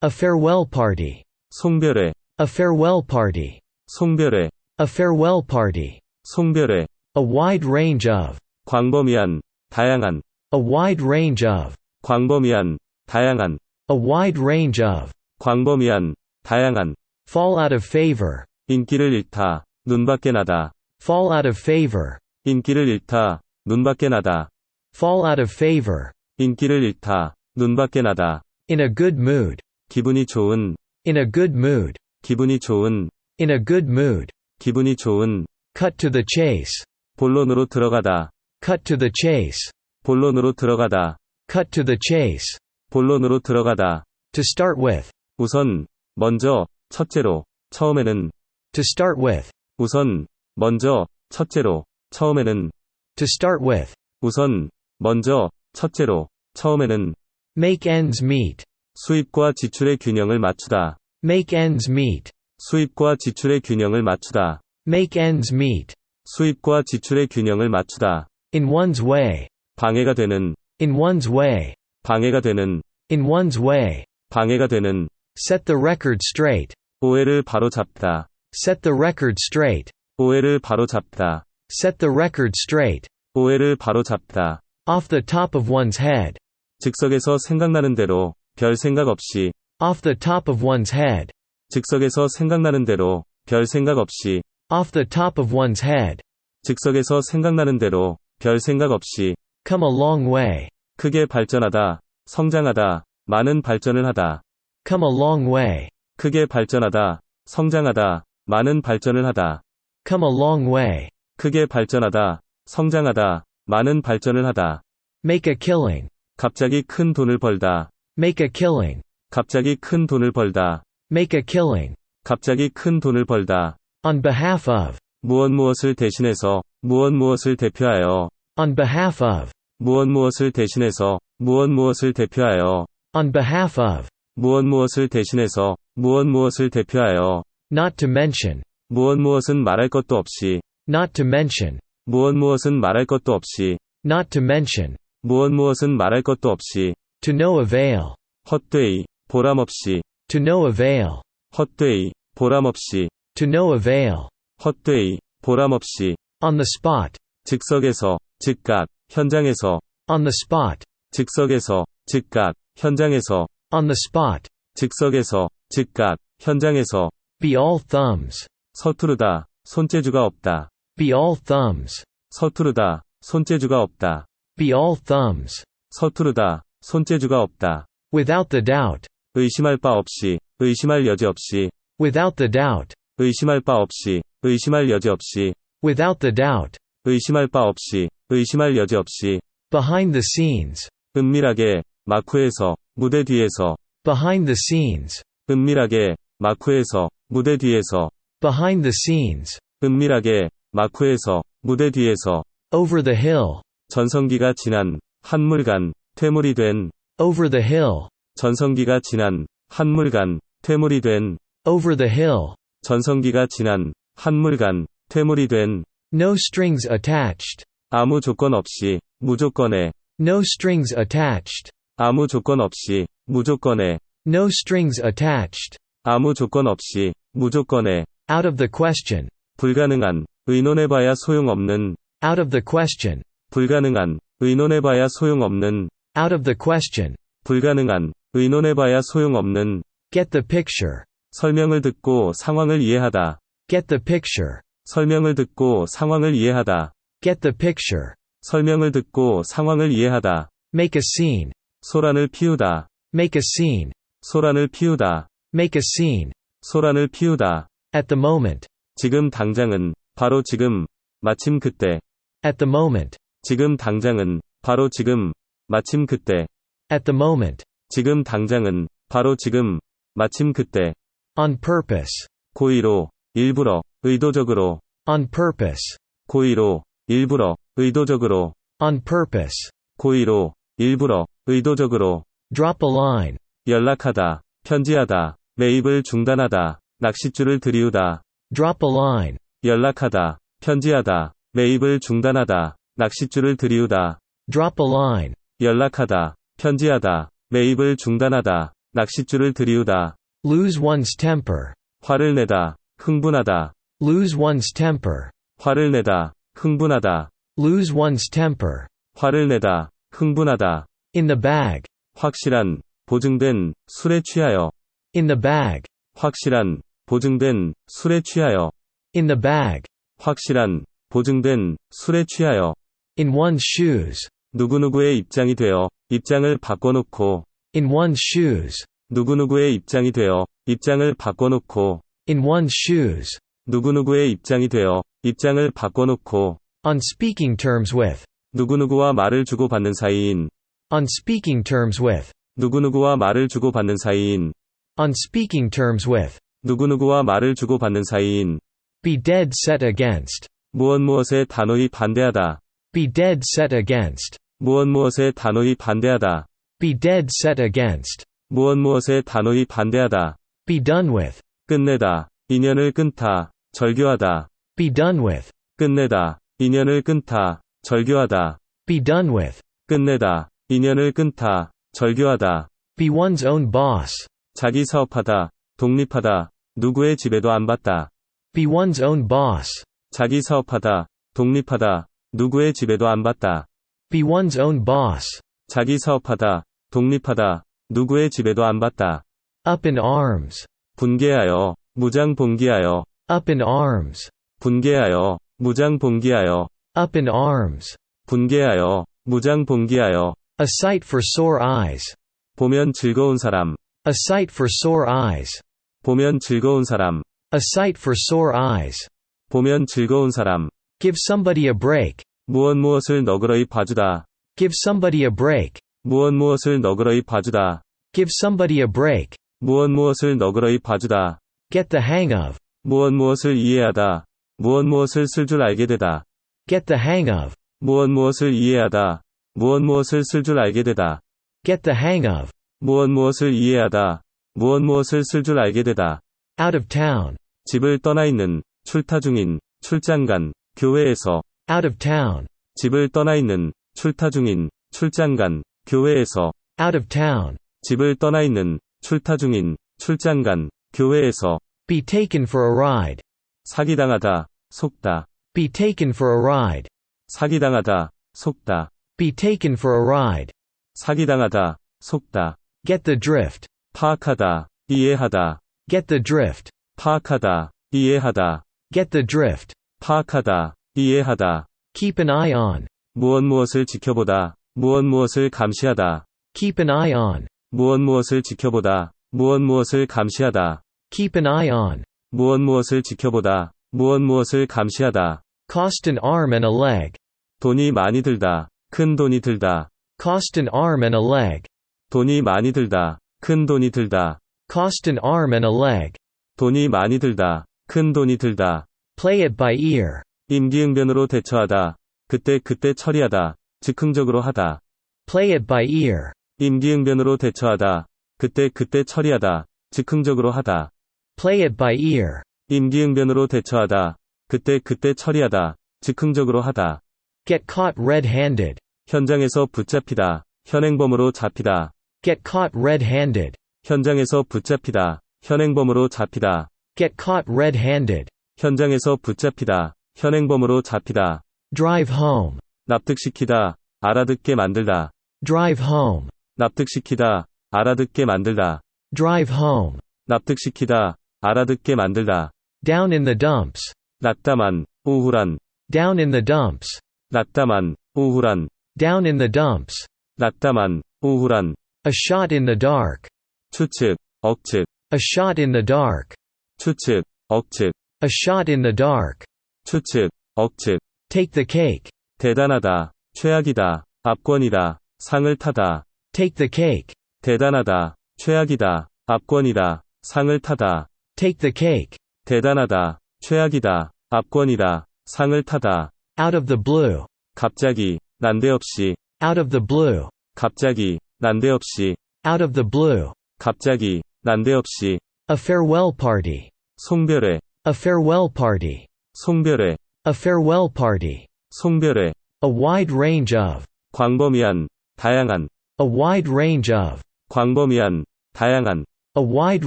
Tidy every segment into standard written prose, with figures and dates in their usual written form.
A farewell party. 송별회, A farewell party. 송별회, A farewell party. 송별회. A wide range of. 광범위한, 다양한, A wide range of. 광범위한, 다양한, A wide range of. 광범위한, 다양한. Fall out of favor. 인기를 잃다, 눈밖에 나다. Fall out of favor. 인기를 잃다, 눈밖에 나다. Fall out of favor. 인기를 잃다, 눈밖에 나다. In a good mood. 기분이 좋은, In a good mood. 기분이 좋은, In a good mood. 기분이 좋은. Cut to the chase. 본론으로 들어가다, Cut to the chase. 본론으로 들어가다. Cut to the chase. 본론으로 들어가다. To start with. 우선, 먼저, 첫째로, 처음에는. To start with. 우선, 먼저, 첫째로, 처음에는. To start with. 우선, 먼저, 첫째로, 처음에는. Make ends meet. 수입과 지출의 균형을 맞추다. Make ends meet. 수입과 지출의 균형을 맞추다. Make ends meet. 수입과 지출의 균형을 맞추다. In one's way. 방해가 되는, In one's way. 방해가 되는, In one's way. 방해가 되는. Set the record straight. 오해를 바로잡다. Set the record straight. 오해를 바로잡다. Set the record straight. 오해를 바로잡다. Off the top of one's head. 즉석에서 생각나는 대로, 별 생각 없이. Off the top of one's head. 즉석에서 생각나는 대로, 별 생각 없이. Off the top of one's head. 즉석에서 생각나는 대로, 별 생각 없이. Come a long way. 크게 발전하다, 성장하다, 많은 발전을 하다. Come a long way. 크게 발전하다, 성장하다, 많은 발전을 하다. Come a long way. 크게 발전하다, 성장하다, 많은 발전을 하다. Make a killing. 갑자기 큰 돈을 벌다. Make a killing. 갑자기 큰 돈을 벌다. Make a killing. 갑자기 큰 돈을 벌다. On behalf of. 무엇을 대신해서, 무엇을 대표하여. On behalf of. 무엇을 대신해서, 무엇을 대표하여. On behalf of. 무엇을 대신해서, 무엇을 대표하여. Not to mention. 무엇은 말할 것도 없이. Not to mention. 무엇은 말할 것도 없이. Not to mention. 무엇은 말할 것도 없이. To no avail. 헛되이, 보람없이. To no avail. 헛되이, 보람없이. To no avail. 헛되이, 보람없이. On the spot. 즉석에서, 즉각, 현장에서. On the spot. 즉석에서, 즉각, 현장에서. On the spot. 즉석에서, 즉각, 현장에서. Be all thumbs. 서투르다, 손재주가 없다. Be all thumbs. 서투르다, 손재주가 없다. Be all thumbs. 서투르다, 손재주가 없다. Without the doubt. 의심할 바 없이, 의심할 여지 없이. Without the doubt. 의심할 바 없이, 의심할 여지 없이. Without the doubt. 의심할 바 없이, 의심할 여지 없이. Behind the scenes. 은밀하게, 마쿠에서, 무대 뒤에서. Behind the scenes. 은밀하게, 마쿠에서, 무대 뒤에서. Behind the scenes. 은밀하게, 마쿠에서, 무대 뒤에서. Over the hill. 전성기가 지난, 한물간, 퇴물이 된. Over the hill. 전성기가 지난, 한물간, 퇴물이 된. Over the hill. 전성기가 지난, 한물간, 퇴물이 된. No strings attached. 아무 조건 없이, 무조건에. No strings attached. 아무 조건 없이, 무조건에. No strings attached. 아무 조건 없이, 무조건에. Out of the question. 불가능한, 의논해봐야 소용없는. Out of the question. 불가능한, 의논해봐야 소용없는. Out of the question. 불가능한, 의논해봐야 소용없는. Get the picture. 설명을 듣고 상황을 이해하다. Get the picture. 설명을 듣고 상황을 이해하다. Get the picture. 설명을 듣고 상황을 이해하다. Make a scene. 소란을 피우다. Make a scene. 소란을 피우다. Make a scene. 소란을 피우다. At the moment. 지금 당장은, 바로 지금, 마침 그때. At the moment. 지금 당장은, 바로 지금, 마침 그때. At the moment. 지금 당장은, 바로 지금, 마침 그때. On purpose. 고의로, 일부러, 의도적으로. On purpose. 고의로, 일부러, 의도적으로. On purpose. 고의로, 일부러, 의도적으로. Drop a line. 연락하다, 편지하다, 매입을 중단하다, 낚싯줄을 들이우다. Drop a line. 연락하다, 편지하다, 매입을 중단하다, 낚싯줄을 들이우다. Drop a line. 연락하다, 편지하다, 매입을 중단하다, 낚싯줄을 들이우다. Lose one's temper. 화를 내다. 흥분하다. Lose one's temper. 화를 내다. 흥분하다. Lose one's temper. 화를 내다. 흥분하다. In the bag. 확실한, 보증된, 술에 취하여. In the bag. 확실한, 보증된, 술에 취하여. In the bag. 확실한, 보증된, 술에 취하여. In one's shoes. 누구누구의 입장이 되어, 입장을 바꿔놓고. In one's shoes. 누구누구의 입장이 되어, 입장을 바꿔놓고. In one's shoes. 누구누구의 입장이 되어, 입장을 바꿔놓고. On speaking terms with. 누구누구와 말을 주고받는 사이인. On speaking terms with. 누구누구와 말을 주고받는 사이인. On speaking terms with. 누구누구와 말을 주고받는 사이인. Be dead set against. 무엇무엇에 단호히 반대하다. Be dead set against. 무엇무엇에 단호히 반대하다. Be dead set against. 무엇무엇에 단호히 반대하다. Be done with. 끝내다. 인연을 끊다. 절교하다. Be done with. 끝내다. 인연을 끊다. 절교하다. Be done with. 끝내다. 인연을 끊다. 절교하다. Be one's own boss. 자기 사업하다. 독립하다. 누구의 지배도 안 받다. Be one's own boss. 자기 사업하다. 독립하다. 누구의 지배도 안 받다. Be one's own boss. 자기 사업하다. 독립하다. 누구의 지배도 안 받다. Up in arms. 분개하여. 무장 봉기하여. Up in arms. 분개하여. 무장 봉기하여. Up in arms. 분개하여. 무장 봉기하여. A sight for sore eyes. 보면 즐거운 사람. A sight for sore eyes. 보면 즐거운 사람. A sight for sore eyes. 보면 즐거운 사람. Give somebody a break. 무엇무엇을 너그러이 봐주다. Give somebody a break. 무엇무엇을 너그러이 봐주다. Give somebody a break. 무엇무엇을 너그러이 봐주다. Get the hang of. 무엇무엇을 이해하다. 무엇무엇을 쓸 줄 알게 되다. Get the hang of. 무엇무엇을 이해하다. 무엇무엇을 쓸 줄 알게 되다. Get the hang of. 무엇무엇을 이해하다. 무엇무엇을 쓸 줄 알게 되다. Out of town. 집을 떠나 있는, 출타 중인, 출장간, 교회에서. Out of town. 집을 떠나 있는, 출타 중인, 출장간, 교회에서. Out of town. 집을 떠나 있는, 출타 중인, 출장간, 교회에서. Be taken for a ride. 사기당하다, 속다. Be taken for a ride. 사기당하다, 속다. Be taken for a ride. 사기당하다, 속다. Get the drift. 파악하다, 이해하다. Get the drift. 파악하다, 이해하다. Get the drift. 파악하다, 이해하다. Keep an eye on. 무엇무엇을 지켜보다. 무엇무엇을 감시하다. Keep an eye on. 무엇무엇을 지켜보다. 무엇무엇을 감시하다. Keep an eye on. 무엇무엇을 지켜보다. 무엇무엇을 감시하다. Cost an arm and a leg. 돈이 많이 들다. 큰 돈이 들다. Cost an arm and a leg. 돈이 많이 들다. 큰 돈이 들다. Cost an arm and a leg. 돈이 많이 들다. 큰 돈이 들다. Play it by ear. 임기응변으로 대처하다. 그때 처리하다. 즉흥적으로 하다. Play it by ear. 임기응변으로 대처하다. 그때 처리하다. 즉흥적으로 하다. Play it by ear. 임기응변으로 대처하다. 그때 처리하다. 즉흥적으로 하다. Get caught red-handed. 현장에서 붙잡히다. 현행범으로 잡히다. Get caught red-handed. 현장에서 붙잡히다. 현행범으로 잡히다. Get caught red-handed. 현장에서 붙잡히다. 현행범으로 잡히다. Drive home. 납득시키다. 알아듣게 만들다. Drive home. 납득시키다. 알아듣게 만들다. Drive home. 납득시키다. 알아듣게 만들다. Down in the dumps. 낙담한, 우울한. Down in the dumps. 낙담한, 우울한. Down in the dumps. 낙담한, 우울한. A shot in the dark. 추측, 억측. A shot in the dark. 추측, 억측. A shot in the dark. 추측, 억측. Take the cake. 대단하다. 최악이다. 압권이다. 상을 타다. Take the cake. 대단하다. 최악이다. 압권이다. 상을 타다. Take the cake. 대단하다. 최악이다. 압권이다. 상을 타다. Out of the blue. 갑자기, 난데없이. Out of the blue. 갑자기, 난데없이. Out of the blue. 갑자기, 난데없이. A farewell party. 송별회. A farewell party. 송별회. A farewell party. 송별회. A wide range of. 광범위한, 다양한. A wide range of. 광범위한, 다양한, A wide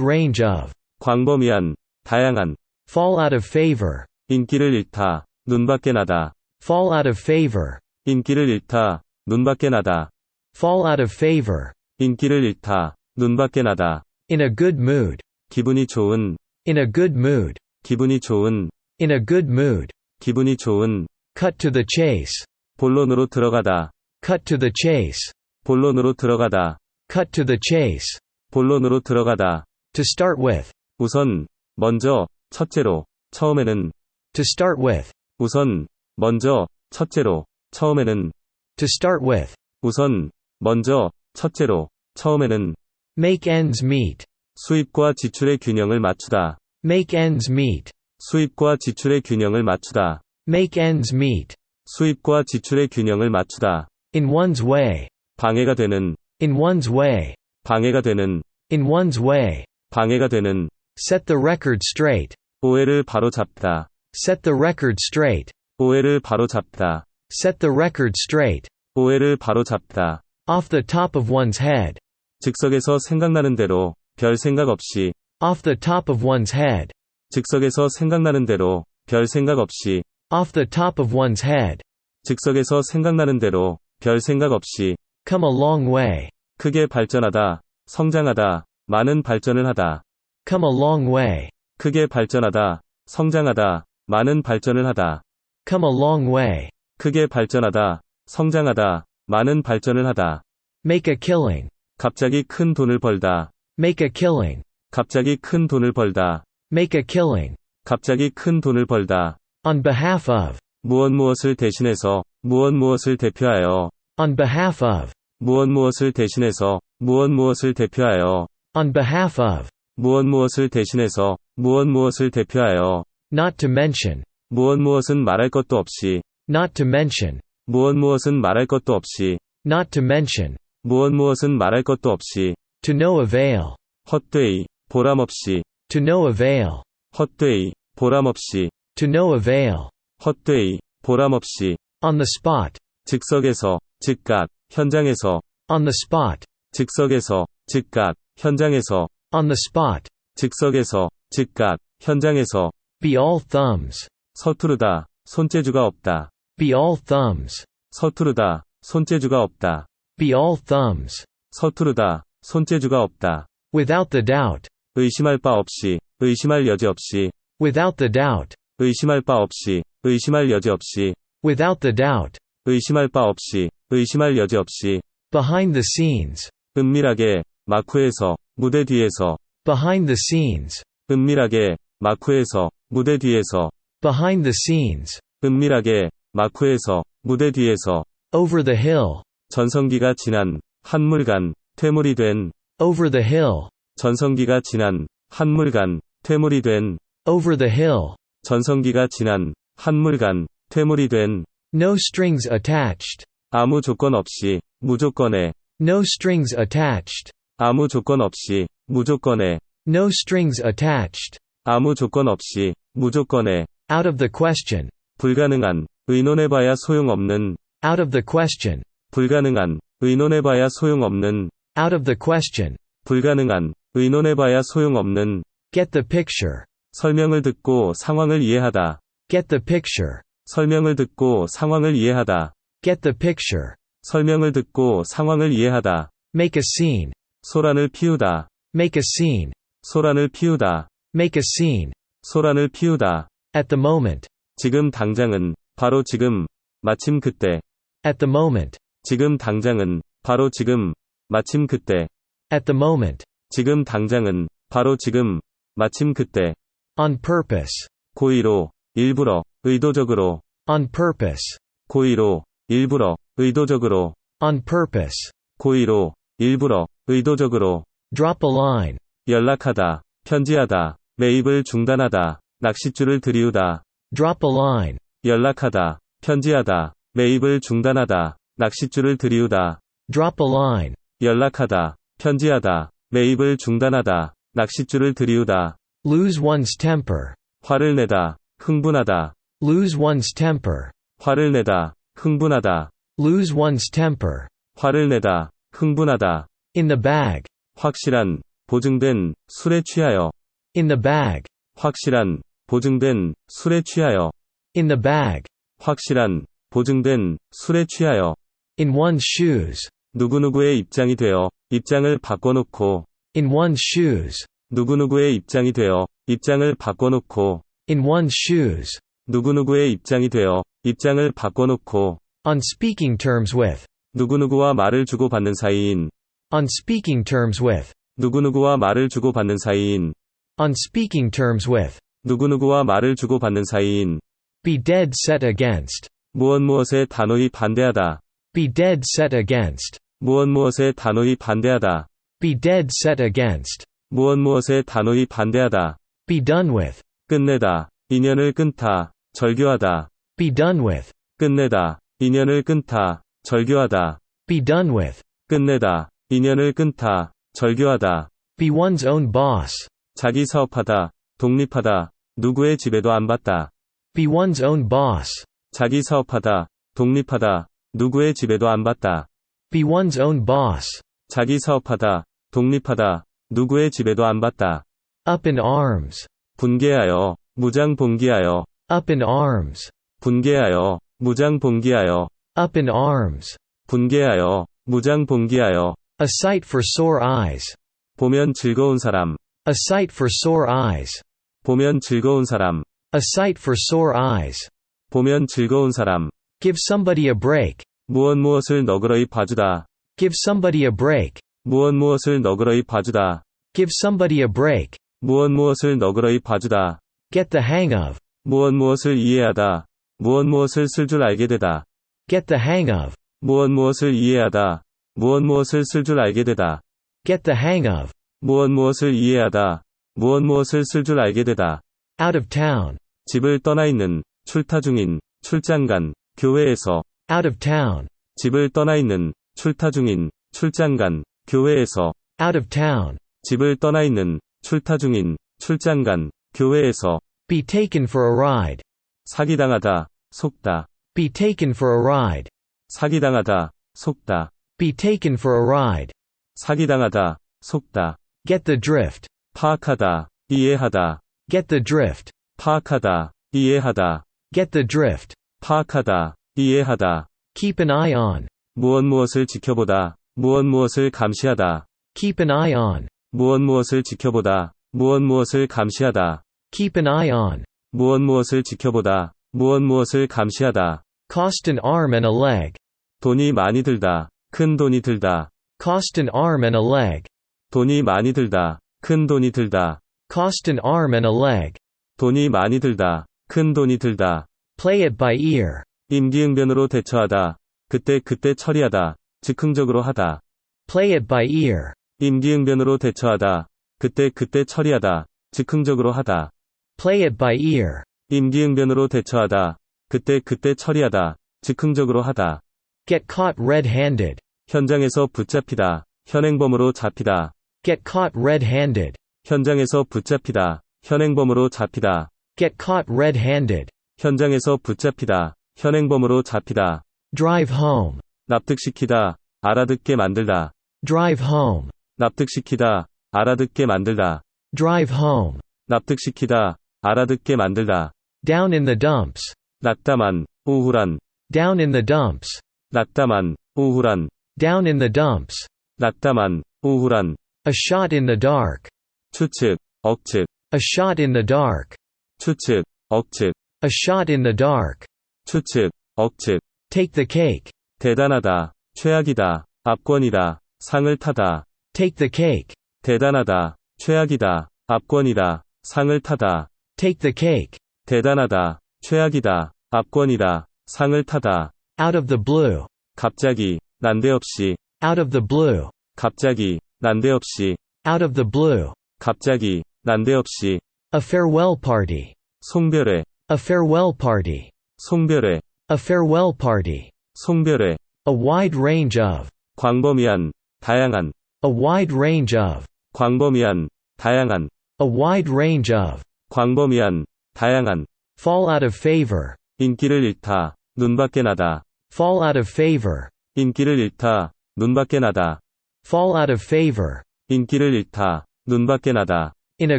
range of. 광범위한, 다양한, Fall out of favor. 인기를 잃다, 눈밖에 나다, Fall out of favor. 인기를 잃다, 눈밖에 나다, Fall out of favor. 인기를 잃다, 눈밖에 나다, In a good mood. 기분이 좋은, In a good mood. 기분이 좋은, In a good mood. 기분이 좋은, Cut to the chase. 본론으로 들어가다, Cut to the chase. 본론으로 들어가다, Cut to the chase. 본론으로 들어가다, To start with. 우선, 먼저, 첫째로, 처음에는, To start with. 우선, 먼저, 첫째로, 처음에는, To start with. 우선, 먼저, 첫째로, 처음에는, Make ends meet. 수입과 지출의 균형을 맞추다, Make ends meet. 수입과 지출의 균형을 맞추다, Make ends meet. 수입과 지출의 균형을 맞추다, In one's way. 방해가 되는, In one's way. 방해가 되는, In one's way. 방해가 되는, Set the record straight. 오해를 바로잡다, Set the record straight. 오해를 바로잡다, Set the record straight. 오해를 바로잡다, Off the top of one's head. 즉석에서 생각나는 대로, 별 생각 없이, Off the top of one's head. 즉석에서 생각나는 대로, 별 생각 없이, Off the top of one's head. 즉석에서 생각나는 대로, 별 생각 없이, Come a long way. 크게 발전하다, 성장하다, 많은 발전을 하다, Come a long way. 크게 발전하다, 성장하다, 많은 발전을 하다, Come a long way. 크게 발전하다, 성장하다, 많은 발전을 하다, Make a killing. 갑자기 큰 돈을 벌다, Make a killing. 갑자기 큰 돈을 벌다, Make a killing. 갑자기 큰 돈을 벌다, On behalf of. 무엇을 대신해서, 무엇을 대표하여, On behalf of. 무엇을 대신해서, 무엇을 대표하여, On behalf of. 무엇을 대신해서, 무엇을 대표하여, Not to mention. 무엇은 말할 것도 없이, Not to mention. 무엇은 말할 것도 없이, Not to mention. 무엇은 말할 것도 없이, To no avail. 헛되이, 보람없이, To no avail. 헛되이, 보람없이, To no avail. 헛되이, 보람없이, On the spot. 즉석에서, 즉각, 현장에서, On the spot. 즉석에서, 즉각, 현장에서, On the spot. 즉석에서, 즉각, 현장에서, Be all thumbs. 서투르다, 손재주가 없다, Be all thumbs. 서투르다, 손재주가 없다, Be all thumbs. 서투르다, 손재주가 없다, Without the doubt. 의심할 바 없이, 의심할 여지 없이, Without the doubt. 의심할 바 없이, 의심할 여지 없이, Without the doubt. 의심할 바 없이, 의심할 여지 없이, Behind the scenes. 은밀하게, 마쿠에서, 무대 뒤에서, Behind the scenes. 은밀하게, 마쿠에서, 무대 뒤에서, Behind the scenes. 은밀하게, 마쿠에서, 무대 뒤에서, Over the hill. 전성기가 지난, 한물간, 퇴물이 된, Over the hill. 전성기가 지난, 한물간, 퇴물이 된, Over the hill. 전성기가 지난, 한물간, 퇴물이 된, No strings attached. 아무 조건 없이, 무조건에, No strings attached. 아무 조건 없이, 무조건에, No strings attached. 아무 조건 없이, 무조건에, Out of the question. 불가능한, 의논해봐야 소용없는, Out of the question. 불가능한, 의논해봐야 소용없는, Out of the question. 불가능한, 의논해봐야 소용없는, Get the picture. 설명을 듣고 상황을 이해하다, Get the picture. 설명을 듣고 상황을 이해하다, Get the picture. 설명을 듣고 상황을 이해하다, Make a scene. 소란을 피우다, Make a scene. 소란을 피우다, Make a scene. 소란을 피우다, At the moment. 지금 당장은, 바로 지금, 마침 그때, At the moment. 지금 당장은, 바로 지금, 마침 그때, At the moment. 지금 당장은, 바로 지금, 마침 그때, On purpose. 고의로, 일부러, 의도적으로, On purpose. 고의로, 일부러, 의도적으로, On purpose. 고의로, 일부러, 의도적으로, Drop a line. 연락하다, 편지하다, 매입을 중단하다, 낚싯줄을 들이우다, Drop a line. 연락하다, 편지하다, 매입을 중단하다, 낚싯줄을 들이우다, Drop a line. 연락하다, 편지하다, 매입을 중단하다, 낚싯줄을 들이우다, Lose one's temper. 화를 내다, 흥분하다, Lose one's temper. 화를 내다, 흥분하다, Lose one's temper. 화를 내다, 흥분하다, In the bag. 확실한, 보증된, 술에 취하여. In the bag. 확실한, 보증된, 술에 취하여. In the bag. 확실한, 보증된, 술에 취하여. In one's shoes. 누구누구의 입장이 되어, 입장을 바꿔놓고. In one's shoes. 누구누구의 입장이 되어, 입장을 바꿔놓고. In one's shoes. 누구누구의 입장이 되어, 입장을 바꿔놓고. On speaking terms with. 누구누구와 말을 주고받는 사이인. On speaking terms with. 누구누구와 말을 주고받는 사이인. On speaking terms with. 누구누구와 말을 주고받는 사이인. Be dead set against. 무엇무엇에 단호히 반대하다. Be dead set against. 무엇무엇에 단호히 반대하다. Be dead set against. 무엇무엇에 단호히 반대하다. Be done with. 끝내다. 인연을 끊다. 절교하다. Be done with. 끝내다. 인연을 끊다. 절교하다. Be done with. 끝내다. 인연을 끊다. 절교하다. Be one's own boss. 자기 사업하다. 독립하다. 누구의 지배도 안 받다. Be one's own boss. 자기 사업하다. 독립하다. 누구의 지배도 안 받다. Be one's own boss. 자기 사업하다. 독립하다. 누구의 지배도 안 받다. Up in arms. 분개하여. 무장 봉기하여. Up in arms. 분개하여. 무장 봉기하여. Up in arms. 분개하여. 무장 봉기하여. A sight for sore eyes. 보면 즐거운 사람. A sight for sore eyes. 보면 즐거운 사람. A sight for sore eyes. 보면 즐거운 사람. Give somebody a break. 무엇무엇을 너그러이 봐주다. Give somebody a break. 무엇무엇을 너그러이 봐주다. Give somebody a break. 무엇무엇을 너그러이 봐주다. Get the hang of. 무엇무엇을 이해하다. 무엇무엇을 쓸 줄 알게 되다. Get the hang of. 무엇무엇을 이해하다. 무엇무엇을 쓸 줄 알게 되다. Get the hang of. 무엇무엇을 이해하다. 무엇무엇을 쓸 줄 알게 되다. Out of town. 집을 떠나 있는, 출타 중인, 출장 간, 교회에서. Out of town. 집을 떠나 있는, 출타 중인, 출장 간, 교회에서. Out of town. 집을 떠나 있는, 출타 중인, 출장 간, 교회에서. Be taken for a ride. 사기당하다, 속다. Be taken for a ride. 사기당하다, 속다. Be taken for a ride. 사기당하다, 속다. Get the drift. 파악하다, 이해하다. Get the drift. 파악하다, 이해하다. Get the drift. 파악하다, 이해하다. Keep an eye on. 무엇무엇을 지켜보다. 무엇무엇을 감시하다. Keep an eye on. 무엇무엇을 지켜보다. 무엇무엇을 감시하다. Keep an eye on. 무엇무엇을 지켜보다. 무엇무엇을 감시하다. Cost an arm and a leg. 돈이 많이 들다. 큰 돈이 들다. Cost an arm and a leg. 돈이 많이 들다. 큰 돈이 들다. Cost an arm and a leg. 돈이 많이 들다. 큰 돈이 들다. Play it by ear. 임기응변으로 대처하다. 그때 처리하다. 즉흥적으로 하다. Play it by ear. 임기응변으로 대처하다. 그때 처리하다. 즉흥적으로 하다. Play it by ear. 임기응변으로 대처하다. 그때 처리하다. 즉흥적으로 하다. Get caught red-handed. 현장에서 붙잡히다. 현행범으로 잡히다. Get caught red-handed. 현장에서 붙잡히다. 현행범으로 잡히다. Get caught red-handed. 현장에서 붙잡히다. 현행범으로 잡히다. Drive home. 납득시키다. 알아듣게 만들다. Drive home. 납득시키다. 알아듣게 만들다. Drive home. 납득시키다. 알아듣게 만들다. Down in the dumps. 낙담한, 우울한. Down in the dumps. 낙담한, 우울한. Down in the dumps. 낙담한, 우울한. A shot in the dark. 추측, 억측. A shot in the dark. 추측, 억측. A shot in the dark. 추측, 억측. Take the cake. 대단하다. 최악이다. 압권이다. 상을 타다. Take the cake. 대단하다. 최악이다. 압권이다. 상을 타다. Take the cake. 대단하다. 최악이다. 압권이다. 상을 타다. Out of the blue. 갑자기, 난데없이. Out of the blue. 갑자기, 난데없이. Out of the blue. 갑자기, 난데없이. A farewell party. 송별회. A farewell party. 송별회. A farewell party. 송별회. A wide range of. 광범위한, 다양한. A wide range of. 광범위한, 다양한. A wide range of. 광범위한, 다양한. Fall out of favor. 인기를 잃다. 눈밖에 나다. Fall out of favor. 인기를 잃다. 눈밖에 나다. Fall out of favor. 인기를 잃다. 눈밖에 나다. In a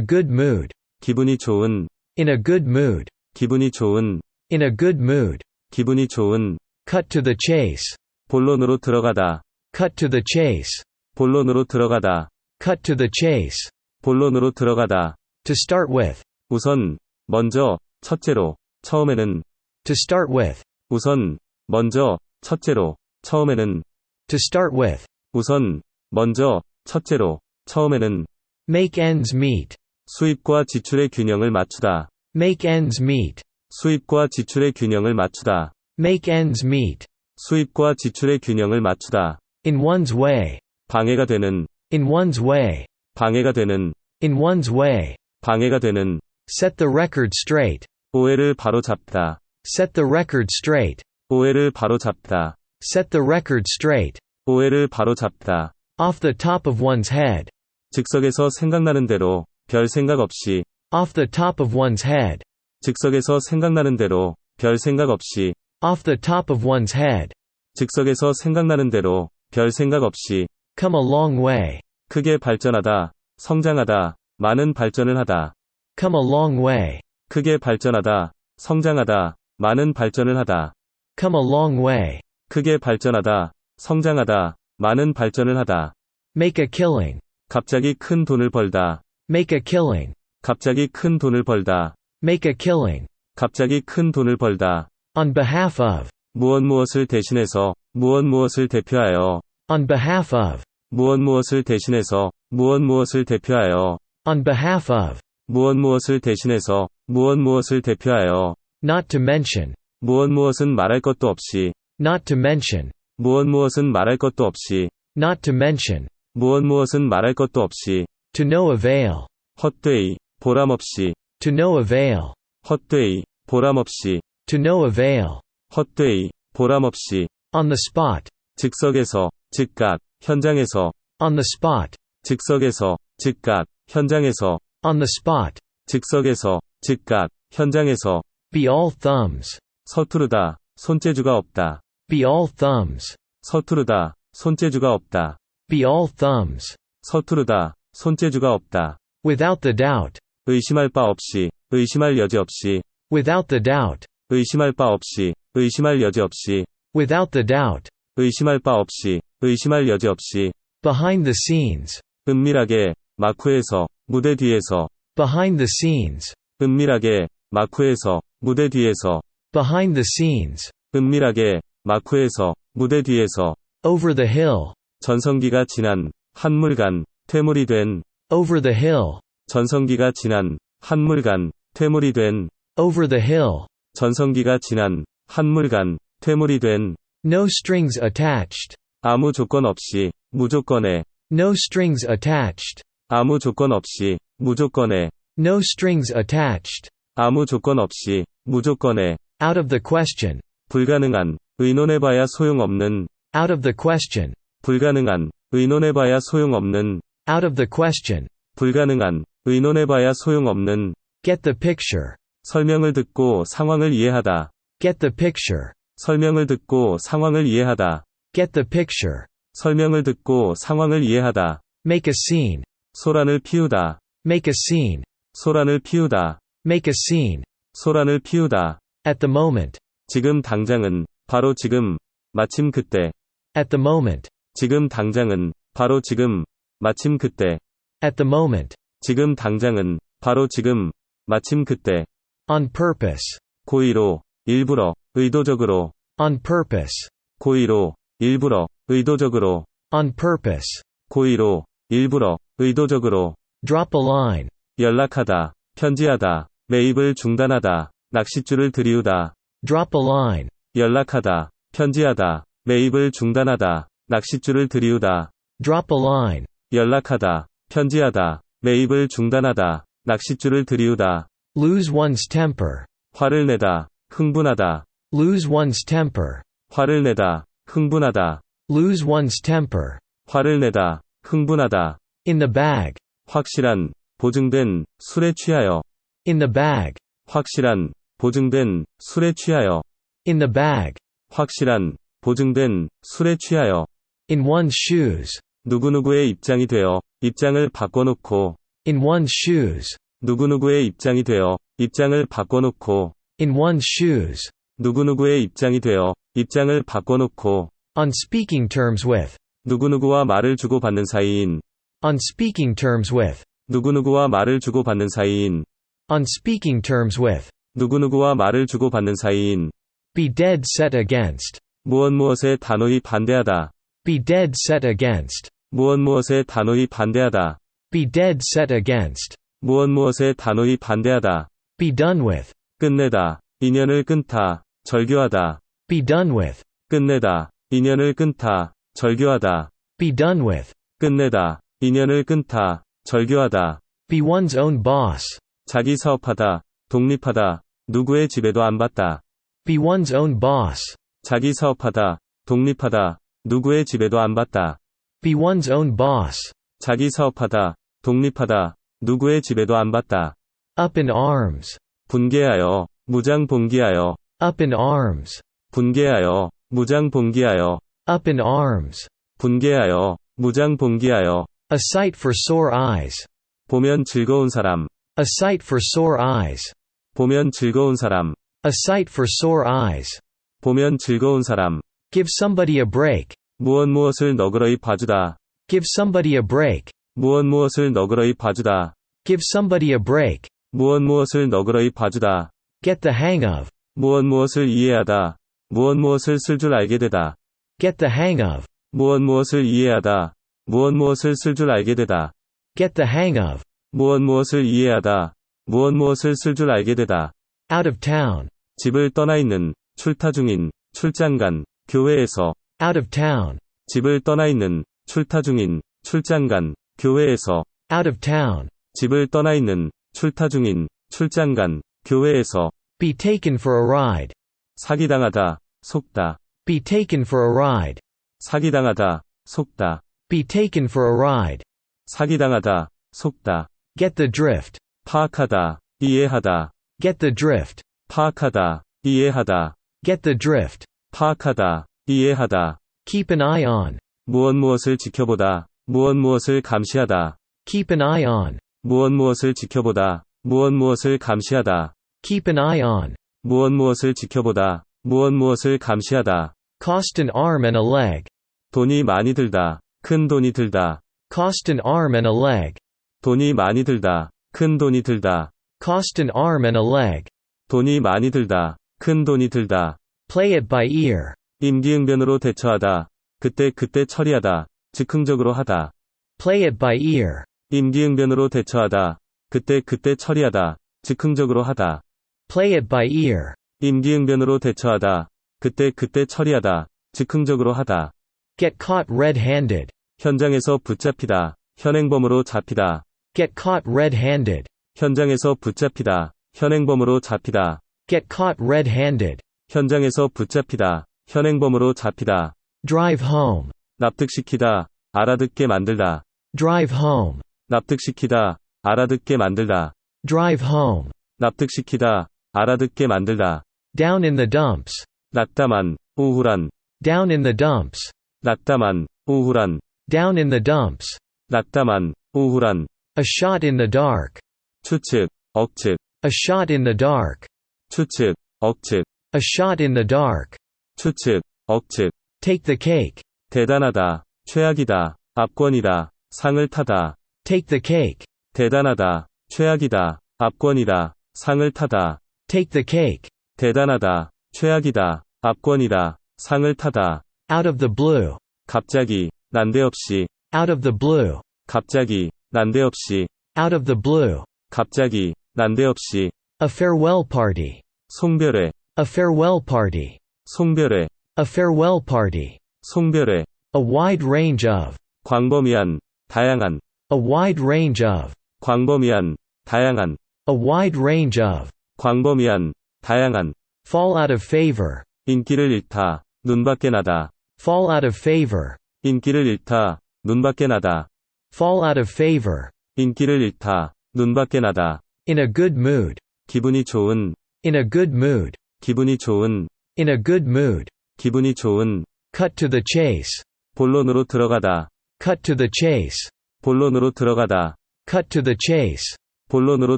good mood. 기분이 좋은. In a good mood. 기분이 좋은. In a good mood. 기분이 좋은. Cut to the chase. 본론으로 들어가다. Cut to the chase. 본론으로 들어가다. Cut to the chase. 본론으로 들어가다. To start with. 우선, 먼저, 첫째로, 처음에는. To start with. 우선, 먼저, 첫째로, 처음에는. To start with. 우선, 먼저, 첫째로, 처음에는. Make ends meet. 수입과 지출의 균형을 맞추다. Make ends meet. 수입과 지출의 균형을 맞추다. Make ends meet. 수입과 지출의 균형을 맞추다. In one's way. 방해가 되는. In one's way. 방해가 되는. In one's way. 방해가 되는. Set the record straight. 오해를 바로잡다. Set the record straight. 오해를 바로잡다. Set the record straight. 오해를 바로잡다. Off the top of one's head. 즉석에서 생각나는 대로, 별 생각 없이. Off the top of one's head. 즉석에서 생각나는 대로, 별 생각 없이. Off the top of one's head. 즉석에서 생각나는 대로, 별 생각 없이. Come a long way. 크게 발전하다, 성장하다, 많은 발전을 하다. Come a long way. 크게 발전하다, 성장하다, 많은 발전을 하다. Come a long way. 크게 발전하다, 성장하다, 많은 발전을 하다. Make a killing. 갑자기 큰 돈을 벌다. Make a killing. 갑자기 큰 돈을 벌다. Make a killing. 갑자기 큰 돈을 벌다. On behalf of. 무엇을 대신해서, 무엇을 대표하여. On behalf of. 무엇을 대신해서, 무엇을 대표하여. On behalf of. 무엇을 대신해서, 무엇을 대표하여. Not to mention. 무엇은 말할 것도 없이. Not to mention. 무엇은 말할 것도 없이. Not to mention. 무엇은 말할 것도 없이. To no avail. 헛되이, 보람없이. To no avail. 헛되이, 보람없이. To no avail. 헛되이, 보람없이. On the spot. 즉석에서, 즉각, 현장에서. On the spot. 즉석에서, 즉각, 현장에서. On the spot. 즉석에서, 즉각, 현장에서. Be all thumbs. 서투르다, 손재주가 없다. Be all thumbs. 서투르다, 손재주가 없다. Be all thumbs. 서투르다, 손재주가 없다. Without the doubt. 의심할 바 없이, 의심할 여지 없이. Without the doubt. 의심할 바 없이, 의심할 여지 없이. Without the doubt. 의심할 바 없이, 의심할 여지 없이. Behind the scenes. 은밀하게, 마쿠에서, 무대 뒤에서. Behind the scenes. 은밀하게, 마쿠에서, 무대 뒤에서. Behind the scenes. 은밀하게, 마쿠에서, 무대 뒤에서. Over the hill. 전성기가 지난, 한물간, 퇴물이 된. Over the hill. 전성기가 지난, 한물간, 퇴물이 된. Over the hill. 전성기가 지난, 한물간, 퇴물이 된. No strings attached. 아무 조건 없이, 무조건에. No strings attached. 아무 조건 없이, 무조건에. No strings attached. 아무 조건 없이, 무조건에. Out of the question. 불가능한, 의논해봐야 소용없는. Out of the question. 불가능한, 의논해봐야 소용없는. Out of the question. 불가능한, 의논해봐야 소용없는. Get the picture. 설명을 듣고 상황을 이해하다. Get the picture. 설명을 듣고 상황을 이해하다. Get the picture. 설명을 듣고 상황을 이해하다. Make a scene. 소란을 피우다. Make a scene. 소란을 피우다. Make a scene. 소란을 피우다. At the moment. 지금 당장은, 바로 지금, 마침 그때. At the moment. 지금 당장은, 바로 지금, 마침 그때. At the moment. 지금 당장은, 바로 지금, 마침 그때. On purpose. 고의로, 일부러, 의도적으로. On purpose. 고의로, 일부러, 의도적으로. On purpose. 고의로, 일부러, 의도적으로. Drop a line. 연락하다, 편지하다, 매입을 중단하다, 낚싯줄을 들이우다. Drop a line. 연락하다, 편지하다, 매입을 중단하다, 낚싯줄을 들이우다. Drop a line. 연락하다, 편지하다, 매입을 중단하다, 낚싯줄을 들이우다. Lose one's temper. 화를 내다, 흥분하다. Lose one's temper. 화를 내다, 흥분하다. Lose one's temper. 화를 내다, 흥분하다. In the bag. 확실한, 보증된, 술에 취하여. In the bag. 확실한, 보증된, 술에 취하여. In the bag. 확실한, 보증된, 술에 취하여. In one's shoes. 누구누구의 입장이 되어, 입장을 바꿔놓고. In one's shoes. 누구누구의 입장이 되어 입장을 바꿔놓고. In one's shoes. 누구누구의 입장이 되어 입장을 바꿔놓고. On speaking terms with. 누구누구와 말을 주고받는 사이인. On speaking terms with. 누구누구와 말을 주고받는 사이인. On speaking terms with. 누구누구와 말을 주고받는 사이인. Be dead set against. 무엇무엇에 단호히 반대하다. Be dead set against. 무엇무엇에 단호히 반대하다. Be dead set against. 무엇무엇에 단호히 반대하다. Be done with. 끝내다. 인연을 끊다. 절교하다. Be done with. 끝내다. 인연을 끊다. 절교하다. Be done with. 끝내다. 인연을 끊다. 절교하다. Be one's own boss. 자기 사업하다. 독립하다. 누구의 지배도 안 받다. Be one's own boss. 자기 사업하다. 독립하다. 누구의 지배도 안 받다. Be one's own boss. 자기 사업하다. 독립하다. 누구의 지배도 안 받다. Up in arms. 분개하여. 무장 봉기하여. Up in arms. 분개하여. 무장 봉기하여. Up in arms. 분개하여. 무장 봉기하여. A sight for sore eyes. 보면 즐거운 사람. A sight for sore eyes. 보면 즐거운 사람. A sight for sore eyes. 보면 즐거운 사람. Give somebody a break. 무엇무엇을 너그러이 봐주다. Give somebody a break. 무엇무엇을 너그러이 봐주다. Give somebody a break. 무엇무엇을 너그러이 봐주다. Get the hang of. 무엇무엇을 이해하다. 무엇무엇을 쓸 줄 알게 되다. Get the hang of. 무엇무엇을 이해하다. 무엇무엇을 쓸 줄 알게 되다. Get the hang of. 무엇무엇을 이해하다. 무엇무엇을 쓸 줄 알게 되다. Out of town. 집을 떠나 있는, 출타 중인, 출장 간, 교회에서. Out of town. 집을 떠나 있는, 출타 중인, 출장 간, 교회에서. Out of town. 집을 떠나 있는, 출타 중인, 출장 간, 교회에서. Be taken for a ride. 사기당하다, 속다. Be taken for a ride. 사기당하다, 속다. Be taken for a ride. 사기당하다, 속다. Get the drift. 파악하다, 이해하다. Get the drift. 파악하다, 이해하다. Get the drift. 파악하다, 이해하다. Keep an eye on. 무엇무엇을 지켜보다, 무엇무엇을 감시하다. Keep an eye on. 무엇무엇을 지켜보다, 무엇무엇을 감시하다. Keep an eye on. 무엇무엇을 지켜보다, 무엇무엇을 감시하다. Cost an arm and a leg. 돈이 많이 들다, 큰 돈이 들다. Cost an arm and a leg. 돈이 많이 들다, 큰 돈이 들다. Cost an arm and a leg. 돈이 많이 들다, 큰 돈이 들다. Play it by ear. 임기응변으로 대처하다, 그때 처리하다, 즉흥적으로 하다. Play it by ear. 임기응변으로 대처하다, 그때 처리하다, 즉흥적으로 하다. Play it by ear. 임기응변으로 대처하다, 그때 처리하다, 즉흥적으로 하다. Get caught red-handed. 현장에서 붙잡히다, 현행범으로 잡히다. Get caught red-handed. 현장에서 붙잡히다, 현행범으로 잡히다. Get caught red-handed. 현장에서 붙잡히다, 현행범으로 잡히다. Drive home. 납득시키다, 알아듣게 만들다. Drive home. 납득시키다, 알아듣게 만들다. Drive home. 납득시키다, 알아듣게 만들다. Down in the dumps. 낙담한, 우울한. Down in the dumps. 낙담한, 우울한. Down in the dumps. 낙담한, 우울한. A shot in the dark. 추측, 억측. A shot in the dark. 추측, 억측. A shot in the dark. 추측, 억측. Take the cake. 대단하다, 최악이다, 압권이다, 상을 타다. Take the cake. 대단하다, 최악이다, 압권이다, 상을 타다. Take the cake. 대단하다, 최악이다, 압권이다, 상을 타다. Out of the blue. 갑자기, 난데없이. Out of the blue. 갑자기, 난데없이. Out of the blue. 갑자기, 난데없이. A farewell party. 송별회. A farewell party. 송별회. A farewell party. 송별회. A wide range of. 광범위한, 다양한. A wide range of. 광범위한, 다양한. A wide range of. 광범위한, 다양한. Fall out of favor. 인기를 잃다, 눈밖에 나다. Fall out of favor. 인기를 잃다, 눈밖에 나다. Fall out of favor. 인기를 잃다, 눈밖에 나다. In a good mood. 기분이 좋은. In a good mood. 기분이 좋은. In a good mood. 기분이 좋은. Cut to the chase. 본론으로 들어가다. Cut to the chase. 본론으로 들어가다. Cut to the chase. 본론으로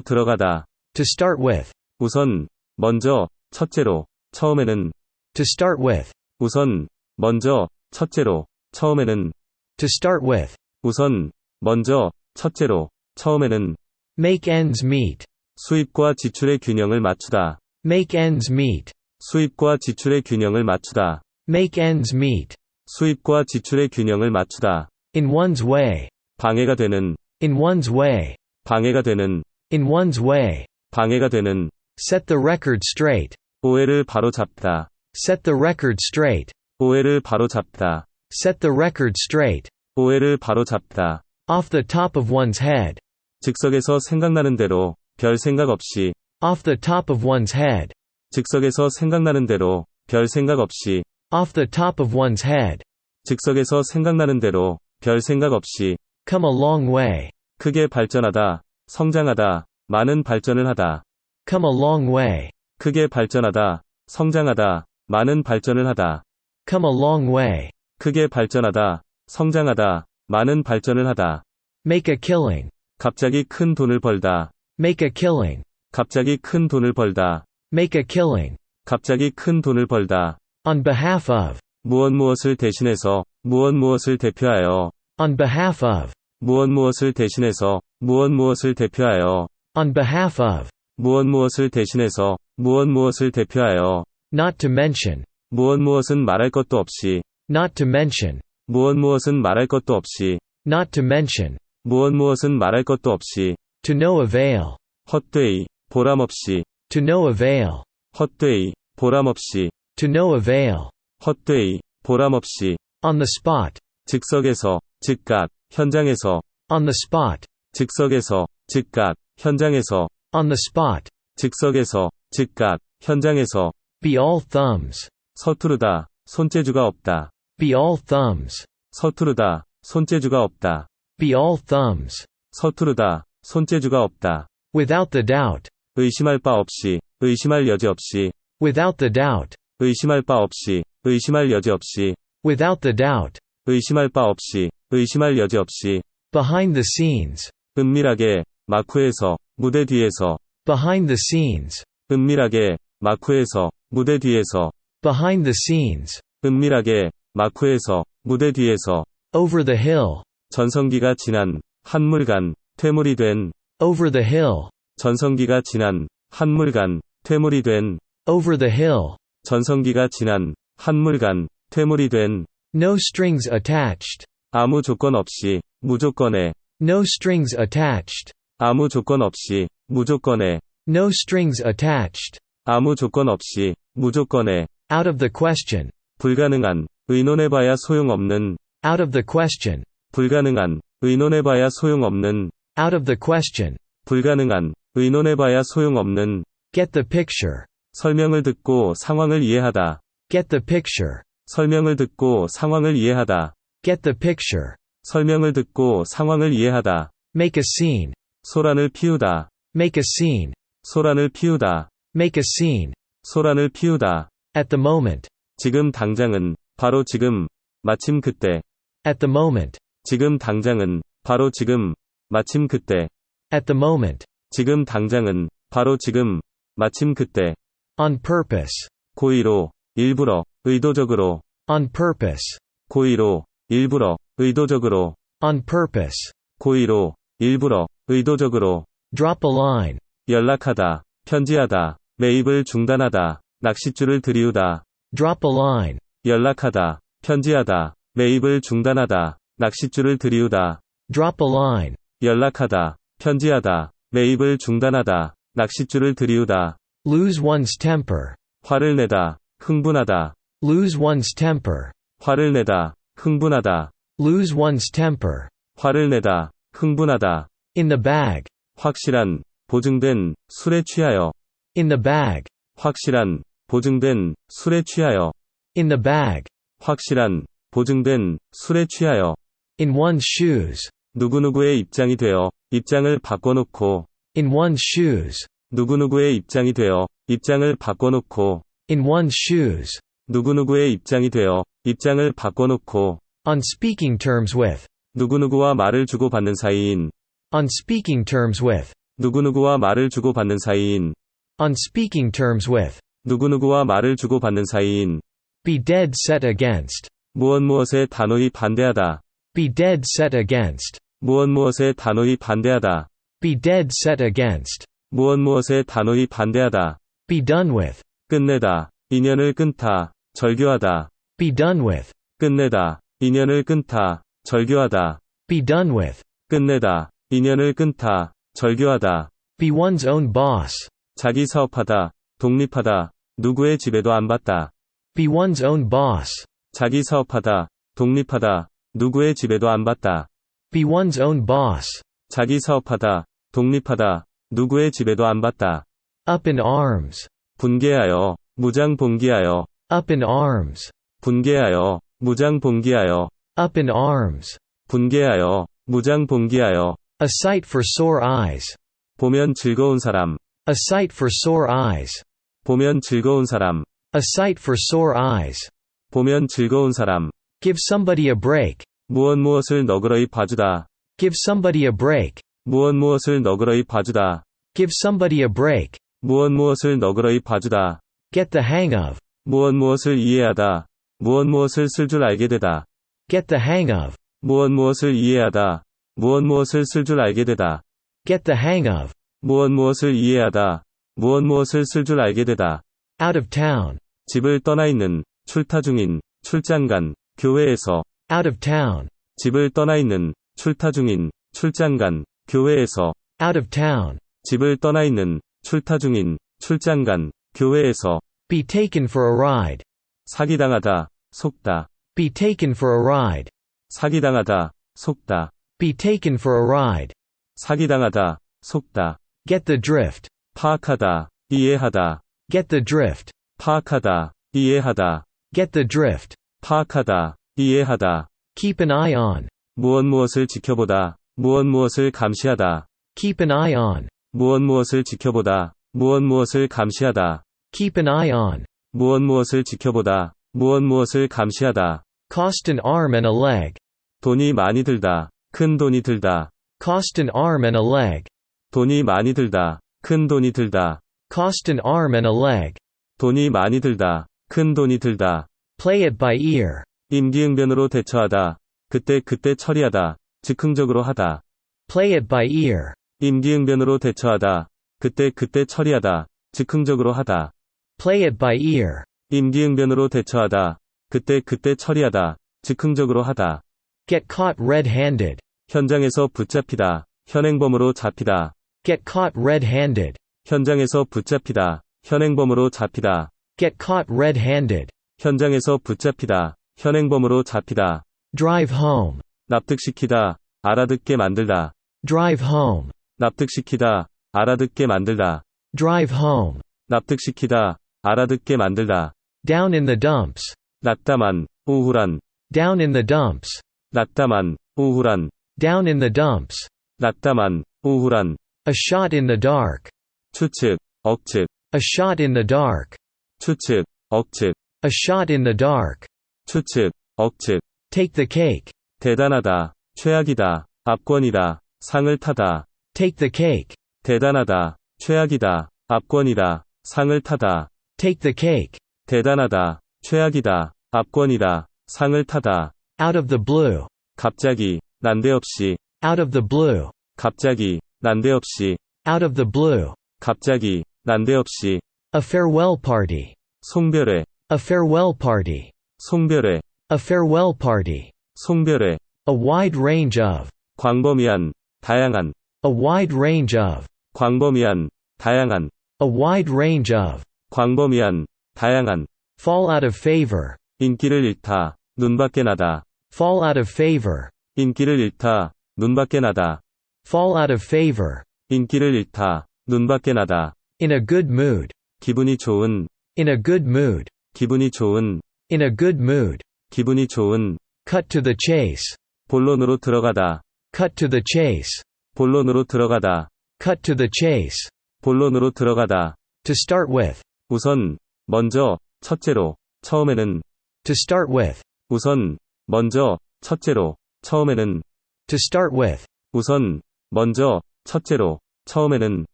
들어가다. To start with. 우선, 먼저, 첫째로, 처음에는. To start with. 우선, 먼저, 첫째로, 처음에는. To start with. 우선, 먼저, 첫째로, 처음에는. Make ends meet. 수입과 지출의 균형을 맞추다. Make ends meet. 수입과 지출의 균형을 맞추다. Make ends meet. 수입과 지출의 균형을 맞추다. In one's way. 방해가 되는. In one's way. 방해가 되는. In one's way. 방해가 되는. Set the record straight. 오해를 바로잡다. Set the record straight. 오해를 바로잡다. Set the record straight. 오해를 바로잡다. Off the top of one's head. 즉석에서 생각나는 대로, 별 생각 없이. Off the top of one's head. 즉석에서 생각나는 대로, 별 생각 없이. Off the top of one's head. 즉석에서 생각나는 대로, 별 생각 없이. Come a long way. 크게 발전하다, 성장하다, 많은 발전을 하다. Come a long way. 크게 발전하다, 성장하다, 많은 발전을 하다. Come a long way. 크게 발전하다, 성장하다, 많은 발전을 하다. Make a killing. 갑자기 큰 돈을 벌다. Make a killing. 갑자기 큰 돈을 벌다. Make a killing. 갑자기 큰 돈을 벌다. On behalf of. 무엇을 대신해서, 무엇을 대표하여. On behalf of. 무엇을 대신해서, 무엇을 대표하여. On behalf of. 무엇을 대신해서, 무엇을 대표하여. Not to mention. 무엇은 말할 것도 없이. Not to mention. 무엇은 말할 것도 없이. Not to mention. 무엇은 말할 것도 없이. To no avail. 헛되이, 보람없이. To no avail. 헛되이, 보람없이. To no avail. 헛되이, 보람없이. On the spot. 즉석에서, 즉각, 현장에서. On the spot. 즉석에서, 즉각, 현장에서. On the spot. 즉석에서, 즉각, 현장에서. Be all thumbs. 서투르다, 손재주가 없다. Be all thumbs. 서투르다, 손재주가 없다. Be all thumbs. 서투르다, 손재주가 없다. Without the doubt. 의심할 바 없이, 의심할 여지 없이. Without the doubt. 의심할 바 없이, 의심할 여지 없이. Without the doubt. 의심할 바 없이, 의심할 여지 없이. Behind the scenes. 은밀하게, 마쿠에서, 무대 뒤에서. Behind the scenes. 은밀하게, 마쿠에서, 무대 뒤에서. Behind the scenes. 은밀하게, 마쿠에서, 무대 뒤에서. Over the hill. 전성기가 지난, 한물간, 퇴물이 된. Over the hill. 전성기가 지난, 한물간, 퇴물이 된. Over the hill. 전성기가 지난, 한물간, 퇴물이 된. No strings attached. 아무 조건 없이, 무조건에. No strings attached. 아무 조건 없이, 무조건에. No strings attached. 아무 조건 없이, 무조건에. Out of the question. 불가능한, 의논해봐야 소용없는. Out of the question. 불가능한, 의논해봐야 소용없는. Out of the question. 불가능한, 의논해봐야 소용없는. Get the picture. 설명을 듣고 상황을 이해하다. Get the picture. 설명을 듣고 상황을 이해하다. Get the picture. 설명을 듣고 상황을 이해하다. Make a scene. 소란을 피우다. Make a scene. 소란을 피우다. Make a scene. 소란을 피우다. At the moment. 지금 당장은, 바로 지금, 마침 그때. At the moment. 지금 당장은, 바로 지금, 마침 그때. At the moment. 지금 당장은, 바로 지금, 마침 그때. On purpose. 고의로, 일부러, 의도적으로. On purpose. 고의로, 일부러, 의도적으로. On purpose. 고의로, 일부러, 의도적으로. Drop a line. 연락하다, 편지하다, 매입을 중단하다, 낚싯줄을 들이우다. Drop a line. 연락하다, 편지하다, 매입을 중단하다, 낚싯줄을 들이우다. Drop a line. 연락하다, 편지하다, 매입을 중단하다, 낚싯줄을 들이우다. Lose one's temper. 화를 내다, 흥분하다. Lose one's temper. 화를 내다, 흥분하다. Lose one's temper. 화를 내다, 흥분하다. In the bag. 확실한, 보증된, 술에 취하여. In the bag. 확실한, 보증된, 술에 취하여. In the bag. 확실한, 보증된, 술에 취하여. In one's shoes. 누구누구의 입장이 되어, 입장을 바꿔놓고. In one's shoes. 누구누구의 입장이 되어, 입장을 바꿔놓고. In one's shoes. 누구누구의 입장이 되어, 입장을 바꿔놓고. On speaking terms with. 누구누구와 말을 주고받는 사이인. On speaking terms with. 누구누구와 말을 주고받는 사이인. On speaking terms with. 누구누구와 말을 주고받는 사이인. Be dead set against. 무엇무엇에 단호히 반대하다. Be dead set against. 무엇무엇에 단호히 반대하다. Be dead set against. 무엇무엇에 단호히 반대하다. Be done with. 끝내다. 인연을 끊다. 절교하다. Be done with. 끝내다. 인연을 끊다. 절교하다. Be done with. 끝내다. 인연을 끊다. 절교하다. Be one's own boss. 자기 사업하다. 독립하다. 누구의 지배도 안 받다. Be one's own boss. 자기 사업하다. 독립하다. 누구의 지배도 안 받다. Be one's own boss. 자기 사업하다. 독립하다. 누구의 지배도 안 받다. Up in arms. 분개하여. 무장 봉기하여. Up in arms. 분개하여. 무장 봉기하여. Up in arms. 분개하여. 무장 봉기하여. A sight for sore eyes. 보면 즐거운 사람. A sight for sore eyes. 보면 즐거운 사람. A sight for sore eyes. 보면 즐거운 사람. Give somebody a break. 무엇무엇을 너그러이 봐주다. Give somebody a break. 무엇무엇을 너그러이 봐주다. Give somebody a break. 무엇무엇을 너그러이 봐주다. Get the hang of. 무엇무엇을 이해하다. 무엇무엇을 쓸 줄 알게 되다. Get the hang of. 무엇무엇을 이해하다. 무엇무엇을 쓸 줄 알게 되다. Get the hang of. 무엇무엇을 이해하다. 무엇무엇을 쓸 줄 알게 되다. Out of town. 집을 떠나 있는, 출타 중인, 출장 간, 교회에서. Out of town. 집을 떠나 있는, 출타 중인, 출장 간, 교회에서. Out of town. 집을 떠나 있는, 출타 중인, 출장 간, 교회에서. Be taken for a ride. 사기당하다, 속다. Be taken for a ride. 사기당하다, 속다. Be taken for a ride. 사기당하다, 속다. Get the drift. 파악하다, 이해하다. Get the drift. 파악하다, 이해하다. Get the drift. 파악하다, 이해하다. Keep an eye on. 무엇무엇을 지켜보다, 무엇무엇을 감시하다. Keep an eye on. 무엇무엇을 지켜보다, 무엇무엇을 감시하다. Keep an eye on. 무엇무엇을 지켜보다, 무엇무엇을 감시하다. Cost an arm and a leg. 돈이 많이 들다, 큰 돈이 들다. Cost an arm and a leg. 돈이 많이 들다, 큰 돈이 들다. Cost an arm and a leg. 돈이 많이 들다, 큰 돈이 들다. Play it by ear. 임기응변으로 대처하다, 그때 처리하다, 즉흥적으로 하다. Play it by ear. 임기응변으로 대처하다, 그때 처리하다, 즉흥적으로 하다. Play it by ear. 임기응변으로 대처하다, 그때 처리하다, 즉흥적으로 하다. Get caught red-handed. 현장에서 붙잡히다, 현행범으로 잡히다. Get caught red-handed. 현장에서 붙잡히다, 현행범으로 잡히다. Get caught red-handed. 현장에서 붙잡히다, 현행범으로 잡히다. Drive home. 납득시키다, 알아듣게 만들다. Drive home. 납득시키다, 알아듣게 만들다. Drive home. 납득시키다, 알아듣게 만들다. Down in the dumps. 낙담한, 우울한. Down in the dumps. 낙담한, 우울한. Down in the dumps. 낙담한, 우울한. A shot in the dark. 추측, 억측. A shot in the dark. 추측, 억측. A shot in the dark. 추측, 억측. Take the cake. 대단하다, 최악이다, 압권이다, 상을 타다. Take the cake. 대단하다, 최악이다, 압권이다, 상을 타다. Take the cake. 대단하다, 최악이다, 압권이다, 상을 타다. Out of the blue. 갑자기, 난데없이. Out of the blue. 갑자기, 난데없이. Out of the blue. 갑자기, 난데없이. A farewell party. 송별회. A farewell party. 송별회. A farewell party. 송별회. A wide range of. 광범위한, 다양한. A wide range of. 광범위한, 다양한. A wide range of. 광범위한, 다양한. Fall out of favor. 인기를 잃다, 눈밖에 나다. Fall out of favor. 인기를 잃다, 눈밖에 나다. Fall out of favor. 인기를 잃다, 눈밖에 나다. In a good mood. 기분이 좋은. In a good mood. 기분이 좋은. In a good mood. 기분이 좋은. Cut to the chase. 본론으로 들어가다. Cut to the chase. 본론으로 들어가다. Cut to the chase. 본론으로 들어가다. To start with. 우선, 먼저, 첫째로, 처음에는. To start with. 우선, 먼저, 첫째로, 처음에는. To start with. 우선, 먼저, 첫째로, 처음에는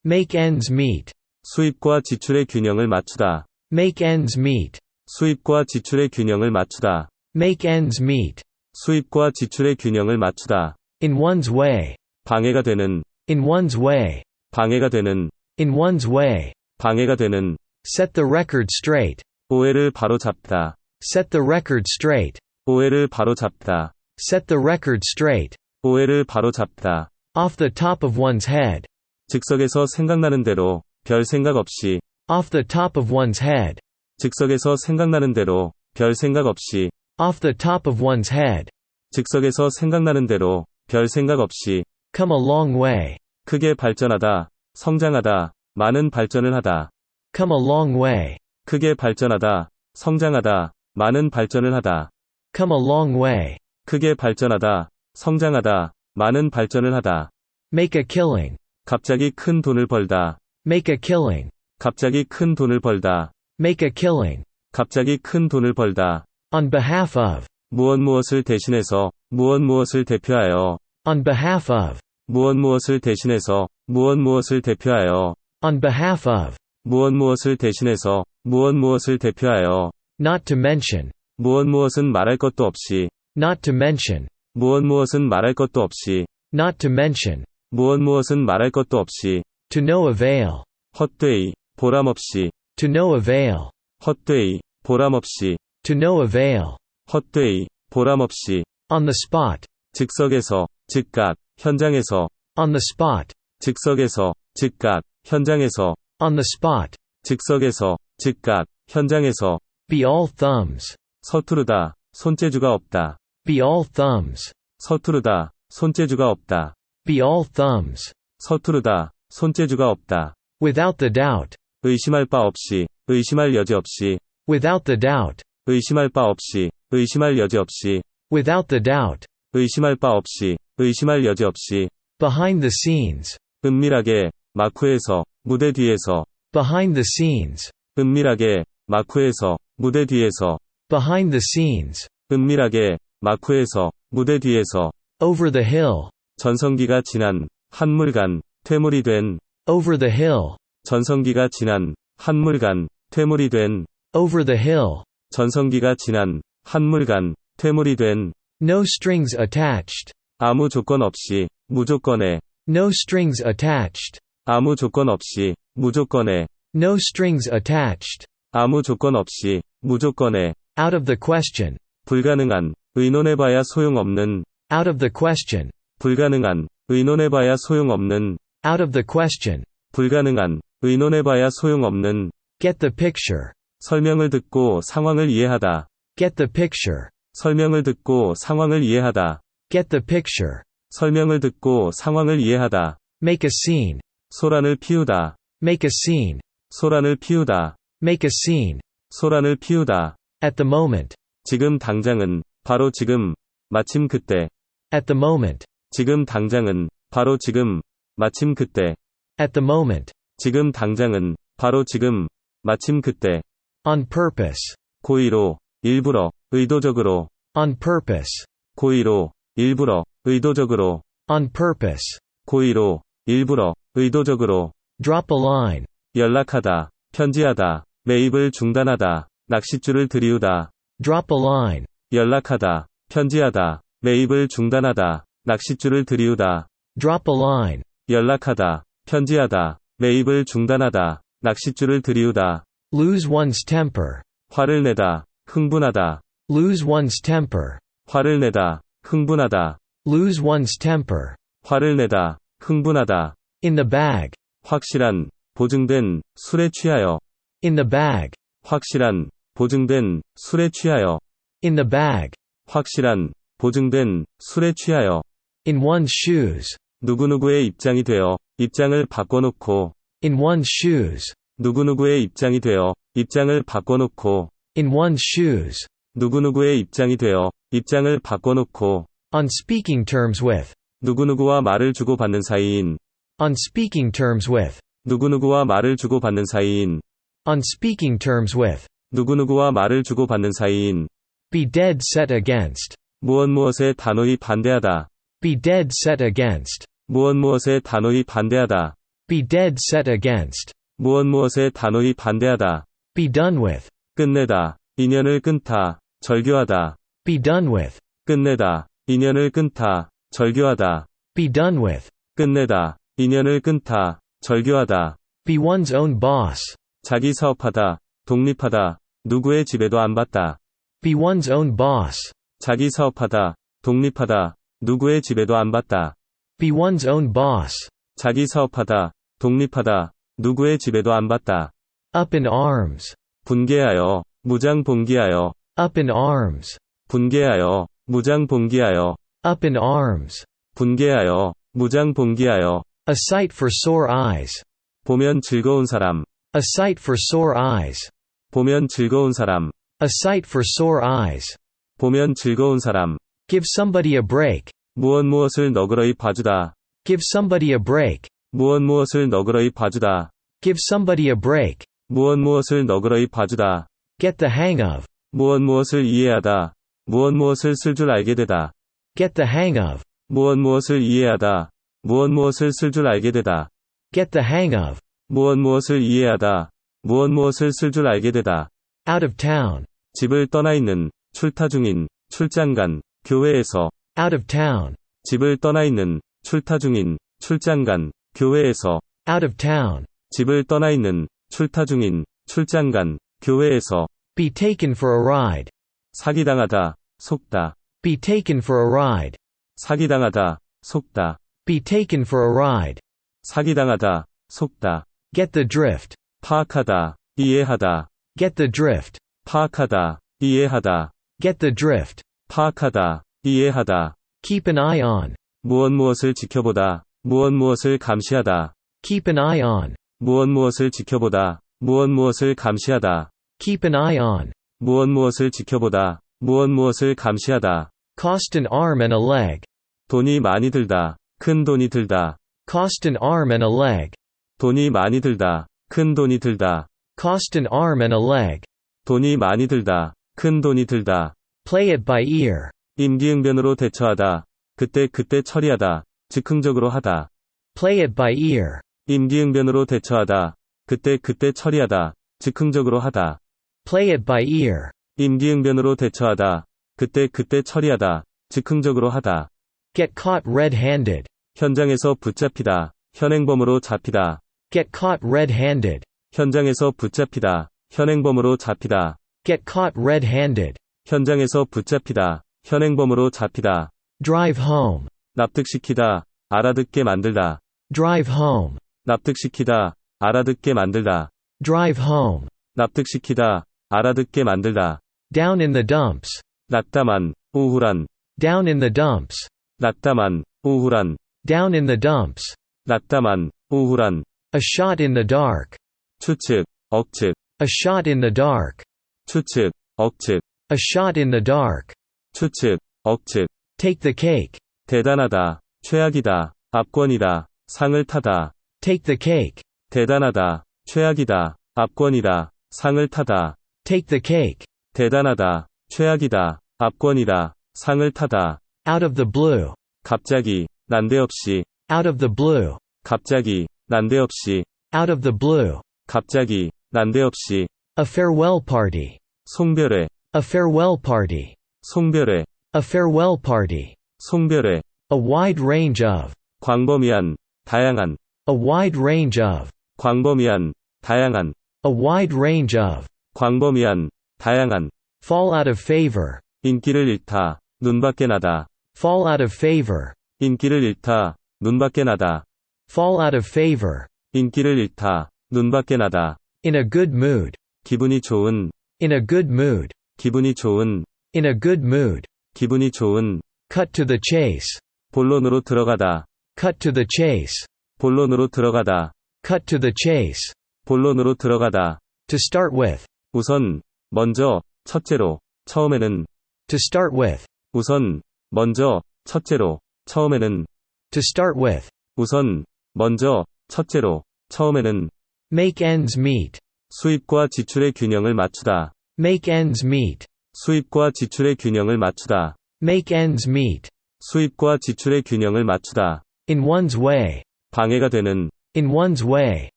Make ends meet. 수입과 지출의 균형을 맞추다. Make ends meet. 수입과 지출의 균형을 맞추다. Make ends meet. 수입과 지출의 균형을 맞추다. In one's way. 방해가 되는, In one's way. 방해가 되는, In one's way. 방해가 되는, Set the record straight. 오해를 바로잡다. Set the record straight. 오해를 바로잡다. Set the record straight. 오해를 바로잡다. Off the top of one's head. 즉석에서 생각나는 대로, 별 생각 없이, Off the top of one's head. 즉석에서 생각나는 대로, 별 생각 없이, Off the top of one's head. 즉석에서 생각나는 대로, 별 생각 없이, Come a long way. 크게 발전하다, 성장하다, 많은 발전을 하다. Come a long way. 크게 발전하다, 성장하다, 많은 발전을 하다. Come a long way. 크게 발전하다, 성장하다, 많은 발전을 하다. Make a killing. 갑자기 큰 돈을 벌다. Make a killing. 갑자기 큰 돈을 벌다. Make a killing. 갑자기 큰 돈을 벌다. On behalf of. 무엇을 대신해서, 무엇을 대표하여. On behalf of. 무엇을 대신해서, 무엇을 대표하여. On behalf of. 무엇을 대신해서, 무엇을 대표하여. Not to mention. 무엇은 말할 것도 없이. Not to mention. 무엇은 말할 것도 없이. Not to mention. 무엇은 말할 것도 없이. To no avail. 헛되이, 보람없이. To no avail. 헛되이, 보람없이. To no avail. 헛되이, 보람없이. On the spot. 즉석에서, 즉각, 현장에서. On the spot. 즉석에서, 즉각, 현장에서. On the spot. 즉석에서, 즉각, 현장에서. Be all thumbs. 서투르다, 손재주가 없다. Be all thumbs. 서투르다, 손재주가 없다. Be all thumbs. 서투르다, 손재주가 없다. Without the doubt. 의심할 바 없이, 의심할 여지 없이. Without the doubt. 의심할 바 없이, 의심할 여지 없이. Without the doubt. 의심할 바 없이, 의심할 여지 없이. Behind the scenes. 은밀하게, 마쿠에서, 무대 뒤에서. Behind the scenes. 은밀하게, 마쿠에서, 무대 뒤에서. Behind the scenes. 은밀하게, 마쿠에서, 무대 뒤에서. Over the hill. 전성기가 지난, 한물간, 퇴물이 된. Over the hill. 전성기가 지난, 한물간, 퇴물이 된. Over the hill. 전성기가 지난, 한물간, 퇴물이 된. No strings attached. 아무 조건 없이, 무조건에. No strings attached. 아무 조건 없이, 무조건에. No strings attached. 아무 조건 없이, 무조건에. Out of the question. 불가능한, 의논해봐야 소용없는. Out of the question. 불가능한, 의논해봐야 소용없는. Out of the question. 불가능한, 의논해봐야 소용없는. Get the picture. 설명을 듣고 상황을 이해하다. Get the picture. 설명을 듣고 상황을 이해하다. Get the picture. 설명을 듣고 상황을 이해하다. Make a scene. 소란을 피우다. Make a scene. 소란을 피우다. Make a scene. 소란을 피우다. At the moment. 지금 당장은, 바로 지금, 마침 그때. At the moment. 지금 당장은, 바로 지금, 마침 그때. At the moment. 지금 당장은, 바로 지금, 마침 그때. On purpose. 고의로, 일부러, 의도적으로. On purpose. 고의로, 일부러, 의도적으로. On purpose. 고의로, 일부러, 의도적으로. Drop a line. 연락하다, 편지하다, 매입을 중단하다, 낚싯줄을 들이우다. Drop a line. 연락하다, 편지하다, 매입을 중단하다, 낚싯줄을 들이우다. Drop a line. 연락하다, 편지하다, 매입을 중단하다, 낚싯줄을 들이우다. Lose one's temper. 화를 내다, 흥분하다. Lose one's temper. 화를 내다, 흥분하다. Lose one's temper. 화를 내다, 흥분하다. In the bag. 확실한, 보증된, 술에 취하여. In the bag. 확실한, 보증된, 술에 취하여. In the bag. 확실한, 보증된, 술에 취하여. In one's shoes. 누구누구의 입장이 되어, 입장을 바꿔놓고. In one's shoes. 누구누구의 입장이 되어, 입장을 바꿔놓고. In one's shoes. 누구누구의 입장이 되어, 입장을 바꿔놓고. On speaking terms with. 누구누구와 말을 주고받는 사이인. On speaking terms with. 누구누구와 말을 주고받는 사이인. On speaking terms with. 누구누구와 말을 주고받는 사이인. Be dead set against. 무엇에 단호히 반대하다. Be dead set against. 무엇무엇에 단호히 반대하다. Be dead set against. 무엇무엇에 단호히 반대하다. Be done with. 끝내다. 인연을 끊다. 절교하다. Be done with. 끝내다. 인연을 끊다. 절교하다. Be done with. 끝내다. 인연을 끊다. 절교하다. Be one's own boss. 자기 사업하다. 독립하다. 누구의 지배도 안 받다. Be one's own boss. 자기 사업하다. 독립하다. 누구의 지배도 안 받다. Be one's own boss. 자기 사업하다. 독립하다. 누구의 지배도 안 받다. Up in arms. 분개하여. 무장 봉기하여. Up in arms. 분개하여. 무장 봉기하여. Up in arms. 분개하여. 무장 봉기하여. A sight for sore eyes. 보면 즐거운 사람. A sight for sore eyes. 보면 즐거운 사람. A sight for sore eyes. 보면 즐거운 사람. Give somebody a break. 무엇무엇을 너그러이 봐주다. Give somebody a break. 무엇무엇을 너그러이 봐주다. Give somebody a break. 무엇무엇을 너그러이 봐주다. Get the hang of. 무엇무엇을 이해하다. 무엇무엇을 쓸 줄 알게 되다. Get the hang of. 무엇무엇을 이해하다. 무엇무엇을 쓸 줄 알게 되다. Get the hang of. 무엇무엇을 이해하다. 무엇무엇을 쓸 줄 알게 되다. Out of town. 집을 떠나 있는, 출타 중인, 출장 간, 교회에서. Out of town. 집을 떠나 있는, 출타 중인, 출장 간, 교회에서. Out of town. 집을 떠나 있는, 출타 중인, 출장 간, 교회에서. Be taken for a ride. 사기당하다, 속다. Be taken for a ride. 사기당하다, 속다. Be taken for a ride. 사기당하다, 속다. Get the drift. 파악하다, 이해하다. Get the drift. 파악하다, 이해하다. Get the drift. 파악하다, 이해하다. Keep an eye on. 무엇무엇을 지켜보다. 무엇무엇을 감시하다. Keep an eye on. 무엇무엇을 지켜보다. 무엇무엇을 감시하다. Keep an eye on. 무엇무엇을 지켜보다. 무엇무엇을 감시하다. Cost an arm and a leg. 돈이 많이 들다. 큰 돈이 들다. Cost an arm and a leg. 돈이 많이 들다. 큰 돈이 들다. Cost an arm and a leg. 돈이 많이 들다. 큰 돈이 들다. Play it by ear. 임기응변으로 대처하다. 그때 처리하다. 즉흥적으로 하다. Play it by ear. 임기응변으로 대처하다. 그때 처리하다. 즉흥적으로 하다. Play it by ear. 임기응변으로 대처하다. 그때 처리하다. 즉흥적으로 하다. Get caught red-handed. 현장에서 붙잡히다. 현행범으로 잡히다. Get caught red-handed. 현장에서 붙잡히다. 현행범으로 잡히다. Get caught red-handed. 현장에서 붙잡히다. 현행범으로 잡히다. Drive home. 납득시키다. 알아듣게 만들다. Drive home. 납득시키다. 알아듣게 만들다. Drive home. 납득시키다. 알아듣게 만들다. Down in the dumps. 낙담한, 우울한. Down in the dumps. 낙담한, 우울한. Down in the dumps. 낙담한, 우울한. A shot in the dark. 추측, 억측. A shot in the dark. 추측, 억측. A shot in the dark. 추측, 억측. Take the cake. 대단하다. 최악이다. 압권이다. 상을 타다. Take the cake. 대단하다. 최악이다. 압권이다. 상을 타다. Take the cake. 대단하다. 최악이다. 압권이다. 상을 타다. Out of the blue. 갑자기, 난데없이. Out of the blue. 갑자기, 난데없이. Out of the blue. 갑자기, 난데없이. A farewell party. 송별회. A farewell party. 송별회. A farewell party. 송별회. A wide range of. 광범위한, 다양한. A wide range of. 광범위한, 다양한. A wide range of. 광범위한, 다양한. Fall out of favor. 인기를 잃다. 눈밖에 나다. Fall out of favor. 인기를 잃다. 눈밖에 나다. Fall out of favor. 인기를 잃다. 눈밖에 나다. In a good mood. 기분이 좋은. In a good mood. 기분이 좋은. In a good mood. 기분이 좋은. Cut to the chase. 본론으로 들어가다. Cut to the chase. 본론으로 들어가다. Cut to the chase. 본론으로 들어가다. To start with. 우선, 먼저, 첫째로, 처음에는. To start with. 우선, 먼저, 첫째로, 처음에는. To start with. 우선, 먼저, 첫째로, 처음에는. Make ends meet. 수입과 지출의 균형을 맞추다. Make ends meet. 수입과 지출의 균형을 맞추다. Make ends meet. 수입과 지출의 균형을 맞추다. In one's way. 방해가 되는, In one's way.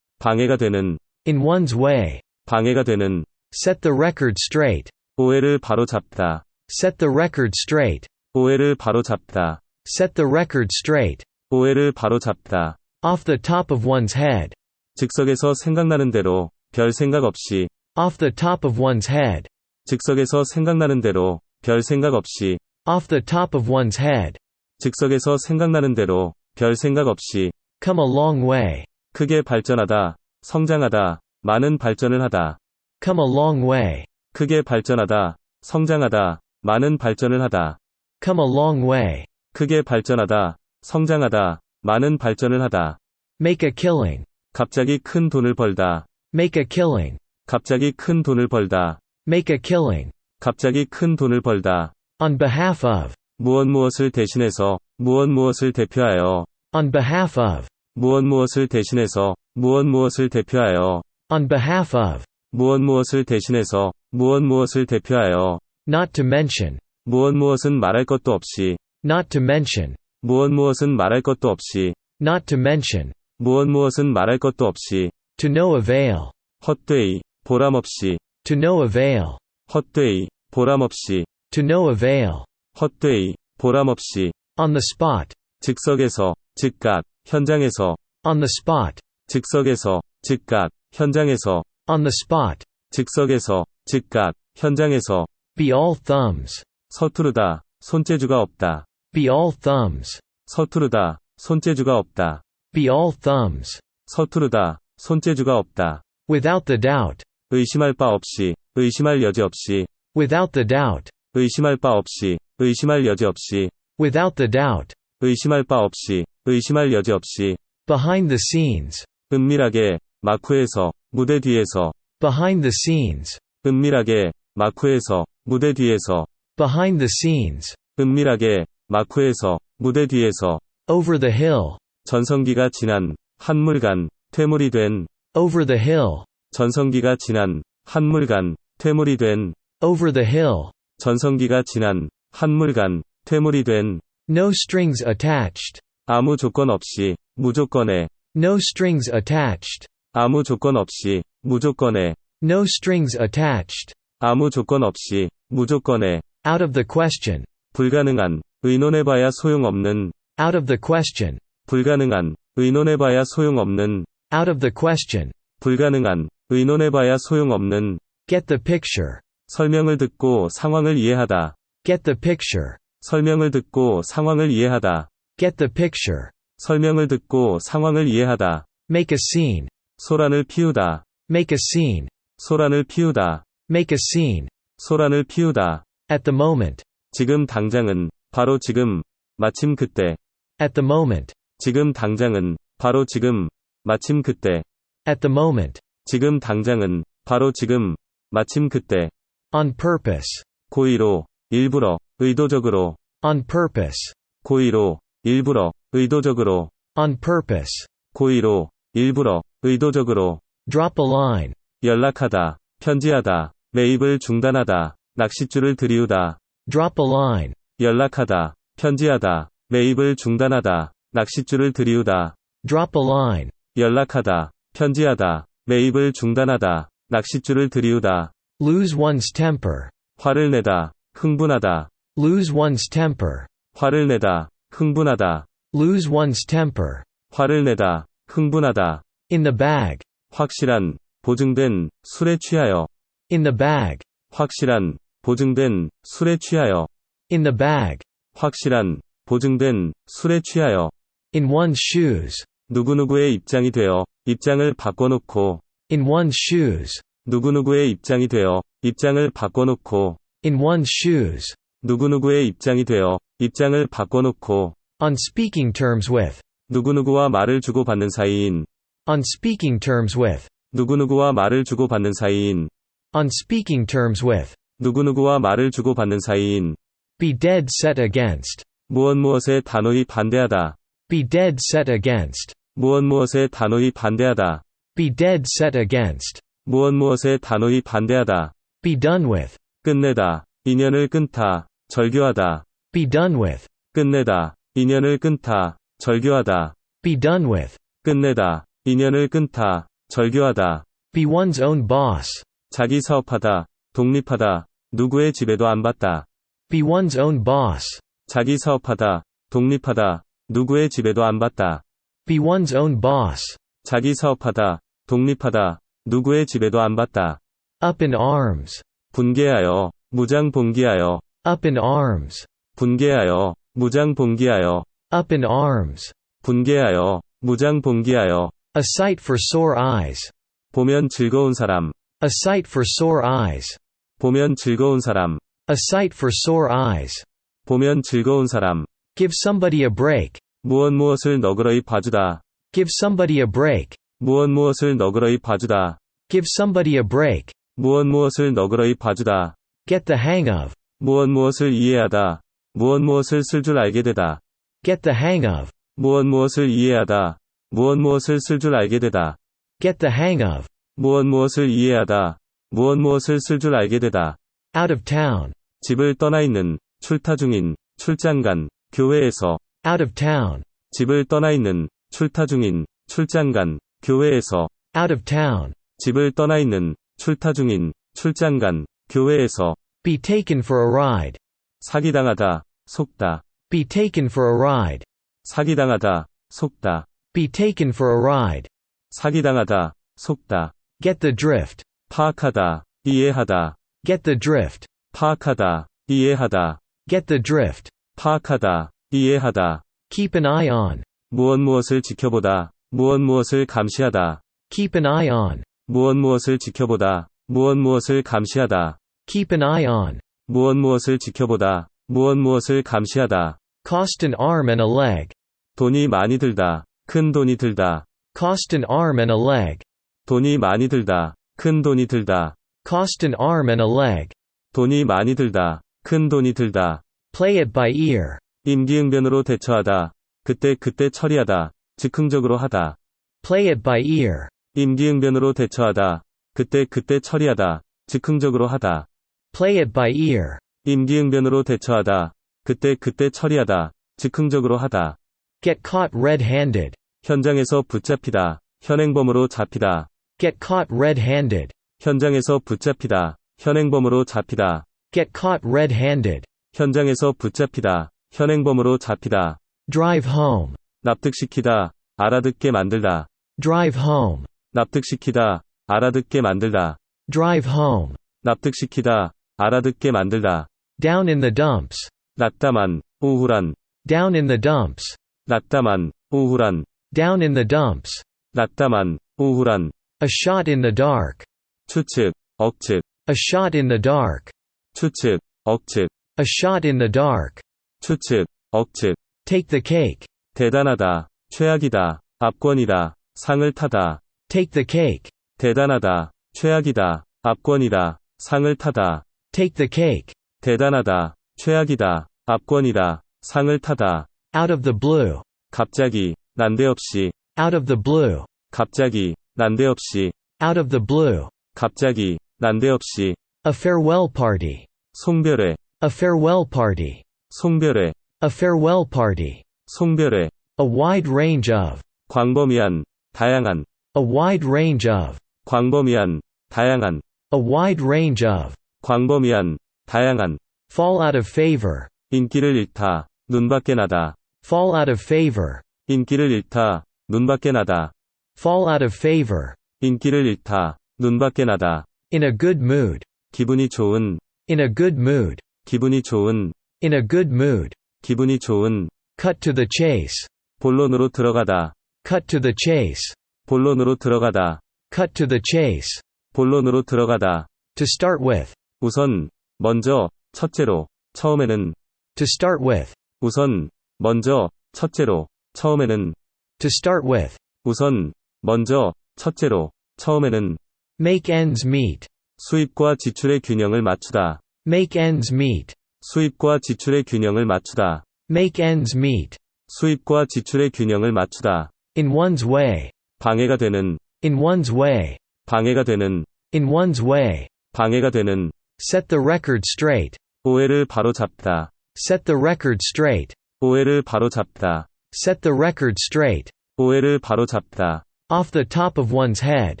방해가 되는, In one's way. 방해가 되는, Set the record straight. 오해를 바로잡다, Set the record straight. 오해를 바로잡다, Set the record straight. 오해를 바로잡다. Off the top of one's head. 즉석에서 생각나는 대로, 별 생각 없이, Off the top of one's head. 즉석에서 생각나는 대로, 별 생각 없이, Off the top of one's head. 즉석에서 생각나는 대로, 별 생각 없이, Come a long way. 크게 발전하다, 성장하다, 많은 발전을 하다. Come a long way. 크게 발전하다, 성장하다, 많은 발전을 하다. Come a long way. 크게 발전하다, 성장하다, 많은 발전을 하다. Make a killing. 갑자기 큰 돈을 벌다. Make a killing. 갑자기 큰 돈을 벌다. Make a killing. 갑자기 큰 돈을 벌다. On behalf of. 무엇을 대신해서, 무엇을 대표하여. On behalf of. 무엇을 대신해서, 무엇을 대표하여. On behalf of. 무엇을 대신해서, 무엇을 대표하여. Not to mention. 무엇은 말할 것도 없이. Not to mention. 무엇은 말할 것도 없이. Not to mention. 무엇은 말할 것도 없이. To no avail. 헛되이, 보람없이. To no avail. 헛되이, 보람없이. To no avail. 헛되이, 보람없이. On the spot. 즉석에서, 즉각, 현장에서. On the spot. 즉석에서, 즉각, 현장에서. On the spot. 즉석에서, 즉각, 현장에서. Be all thumbs. 서투르다, 손재주가 없다. Be all thumbs. 서투르다, 손재주가 없다. Be all thumbs. 서투르다, 손재주가 없다. Without the doubt. 의심할 바 없이, 의심할 여지 없이. Without the doubt. 의심할 바 없이, 의심할 여지 없이. Without the doubt. 의심할 바 없이, 의심할 여지 없이. Behind the scenes. 은밀하게, 마쿠에서, 무대 뒤에서. Behind the scenes. 은밀하게, 마쿠에서, 무대 뒤에서. Behind the scenes. 은밀하게, 마쿠에서, 무대 뒤에서. Over the hill. 전성기가 지난, 한물간, 퇴물이 된. Over the hill. 전성기가 지난, 한물간, 퇴물이 된. Over the hill. 전성기가 지난, 한물간, 퇴물이 된. No strings attached. 아무 조건 없이, 무조건에. No strings attached. 아무 조건 없이, 무조건에. No strings attached. 아무 조건 없이, 무조건에. Out of the question. 불가능한, 의논해봐야 소용없는. Out of the question. 불가능한, 의논해봐야 소용없는. Out of the question. 불가능한, 의논해봐야 소용없는. Get the picture. 설명을 듣고 상황을 이해하다. Get the picture. 설명을 듣고 상황을 이해하다. Get the picture. 설명을 듣고 상황을 이해하다. Make a scene. 소란을 피우다. Make a scene. 소란을 피우다. Make a scene. 소란을 피우다. At the moment. 지금 당장은, 바로 지금, 마침 그때. At the moment. 지금 당장은, 바로 지금, 마침 그때. At the moment. 지금 당장은, 바로 지금, 마침 그때. On purpose. 고의로, 일부러, 의도적으로. On purpose. 고의로, 일부러, 의도적으로. On purpose. 고의로, 일부러, 의도적으로. Drop a line. 연락하다, 편지하다, 매입을 중단하다, 낚싯줄을 들이우다. Drop a line. 연락하다, 편지하다, 매입을 중단하다, 낚싯줄을 들이우다. Drop a line. 연락하다, 편지하다, 매입을 중단하다, 낚싯줄을 들이우다. Lose one's temper. 화를 내다, 흥분하다. Lose one's temper. 화를 내다, 흥분하다. Lose one's temper. 화를 내다, 흥분하다. In the bag. 확실한, 보증된, 술에 취하여. In the bag. 확실한, 보증된, 술에 취하여. In the bag. 확실한, 보증된, 술에 취하여. In one's shoes. 누구누구의 입장이 되어, 입장을 바꿔놓고. In one's shoes. 누구누구의 입장이 되어, 입장을 바꿔놓고. In one's shoes. 누구누구의 입장이 되어, 입장을 바꿔놓고. On speaking terms with. 누구누구와 말을 주고받는 사이인. On speaking terms with. 누구누구와 말을 주고받는 사이인. On speaking terms with. 누구누구와 말을 주고받는 사이인. Be dead set against. 무엇에 단호히 반대하다. Be dead set against. 무엇에 단호히 반대하다. Be dead set against. 무엇에 단호히 반대하다. Be done with. 끝내다, 인연을 끊다, 절교하다. Be done with. 끝내다, 인연을 끊다, 절교하다, Be done with. 끝내다, 인연을 끊다, 절교하다, Be one's own boss. 자기 사업하다, 독립하다, 누구의 지배도 안 받다, Be one's own boss. 자기 사업하다, 독립하다, 누구의 지배도 안 받다, Be one's own boss. 자기 사업하다, 독립하다, 누구의 지배도 안 받다, Up in arms. 분개하여, 무장 봉기하여, Up in arms. 분개하여, 무장 봉기하여, Up in arms. 분개하여, 무장 봉기하여, A sight for sore eyes. 보면 즐거운 사람, A sight for sore eyes. 보면 즐거운 사람, A sight for sore eyes. 보면 즐거운 사람, Give somebody a break. 무엇을 너그러이 봐주다, Give somebody a break. 무엇을 너그러이 봐주다, Give somebody a break. 무엇을 너그러이 봐주다, Get the hang of. 무엇을 이해하다, 무엇을 쓸 줄 알게 되다, Get the hang of. 무엇을 이해하다, 무엇을 쓸 줄 알게 되다, Get the hang of. 무엇을 이해하다, 무엇을 쓸 줄 알게 되다, Out of town. 집을 떠나 있는, 출타 중인, 출장 간, 교회에서, Out of town. 집을 떠나 있는, 출타 중인, 출장 간, 교회에서, Out of town. 집을 떠나 있는, 출타 중인, 출장 간, 교회에서, Be taken for a ride. 사기당하다, 속다, Be taken for a ride. 사기당하다, 속다, Be taken for a ride. 사기당하다, 속다, Get the drift. 파악하다, 이해하다, Get the drift. 파악하다, 이해하다, Get the drift. 파악하다, 이해하다, Keep an eye on. 무엇을 지켜보다, 무엇을 감시하다, Keep an eye on. 무엇을 지켜보다, 무엇을 감시하다, Keep an eye on. 무엇을 지켜보다, 무엇을 감시하다, Cost an arm and a leg. 돈이 많이 들다, 큰 돈이 들다, Cost an arm and a leg. 돈이 많이 들다, 큰 돈이 들다, Cost an arm and a leg. 돈이 많이 들다, 큰 돈이 들다, Play it by ear. 임기응변으로 대처하다, 그때 처리하다, 즉흥적으로 하다, Play it by ear. 임기응변으로 대처하다, 그때 처리하다, 즉흥적으로 하다, Play it by ear. 임기응변으로 대처하다, 그때 처리하다, 즉흥적으로 하다, Get caught red-handed. 현장에서 붙잡히다, 현행범으로 잡히다, Get caught red-handed. 현장에서 붙잡히다, 현행범으로 잡히다, Get caught red-handed. 현장에서 붙잡히다, 현행범으로 잡히다, Drive home. 납득시키다, 알아듣게 만들다, Drive home. 납득시키다, 알아듣게 만들다, Drive home. 납득시키다, 알아듣게 만들다, Down in the dumps. 낮다만, 우울한, Down in the dumps. 낮다만, 우울한, Down in the dumps. 낮다만, 우울한, A shot in the dark. 추측, 억측, A shot in the dark. 추측, 억측, A shot in the dark. 추측, 억측, Take the cake. 대단하다, 최악이다, 압권이다, 상을 타다, Take the cake. 대단하다, 최악이다, 압권이다, 상을 타다, Take the cake. 대단하다, 최악이다, 압권이다, 상을 타다, Out of the blue. 갑자기, 난데없이, Out of the blue. 갑자기, 난데없이, Out of the blue. 갑자기, 난데없이, A farewell party. 송별회, A farewell party. 송별회, A farewell party. 송별회, A wide range of. 광범위한, 다양한, A wide range of. 광범위한, 다양한, A wide range of. 광범위한, 다양한, Fall out of favor. 인기를 잃다, 눈밖에 나다, Fall out of favor. 인기를 잃다, 눈밖에 나다, Fall out of favor. 인기를 잃다, 눈밖에 나다, In a good mood. 기분이 좋은, In a good mood. 기분이 좋은, In a good mood. 기분이 좋은, Cut to the chase. 본론으로 들어가다, Cut to the chase. 본론으로 들어가다, Cut to the chase. 본론으로 들어가다, To start with. 우선, 먼저, 첫째로, 처음에는, To start with. 우선, 먼저, 첫째로, 처음에는, To start with. 우선, 먼저, 첫째로, 처음에는, Make ends meet. 수입과 지출의 균형을 맞추다, Make ends meet. 수입과 지출의 균형을 맞추다, Make ends meet. 수입과 지출의 균형을 맞추다, In one's way. 방해가 되는, In one's way. 방해가 되는, In one's way. 방해가 되는, Set the record straight. 오해를 바로잡다, Set the record straight. 오해를 바로잡다, Set the record straight. 오해를 바로잡다. Off the top of one's head.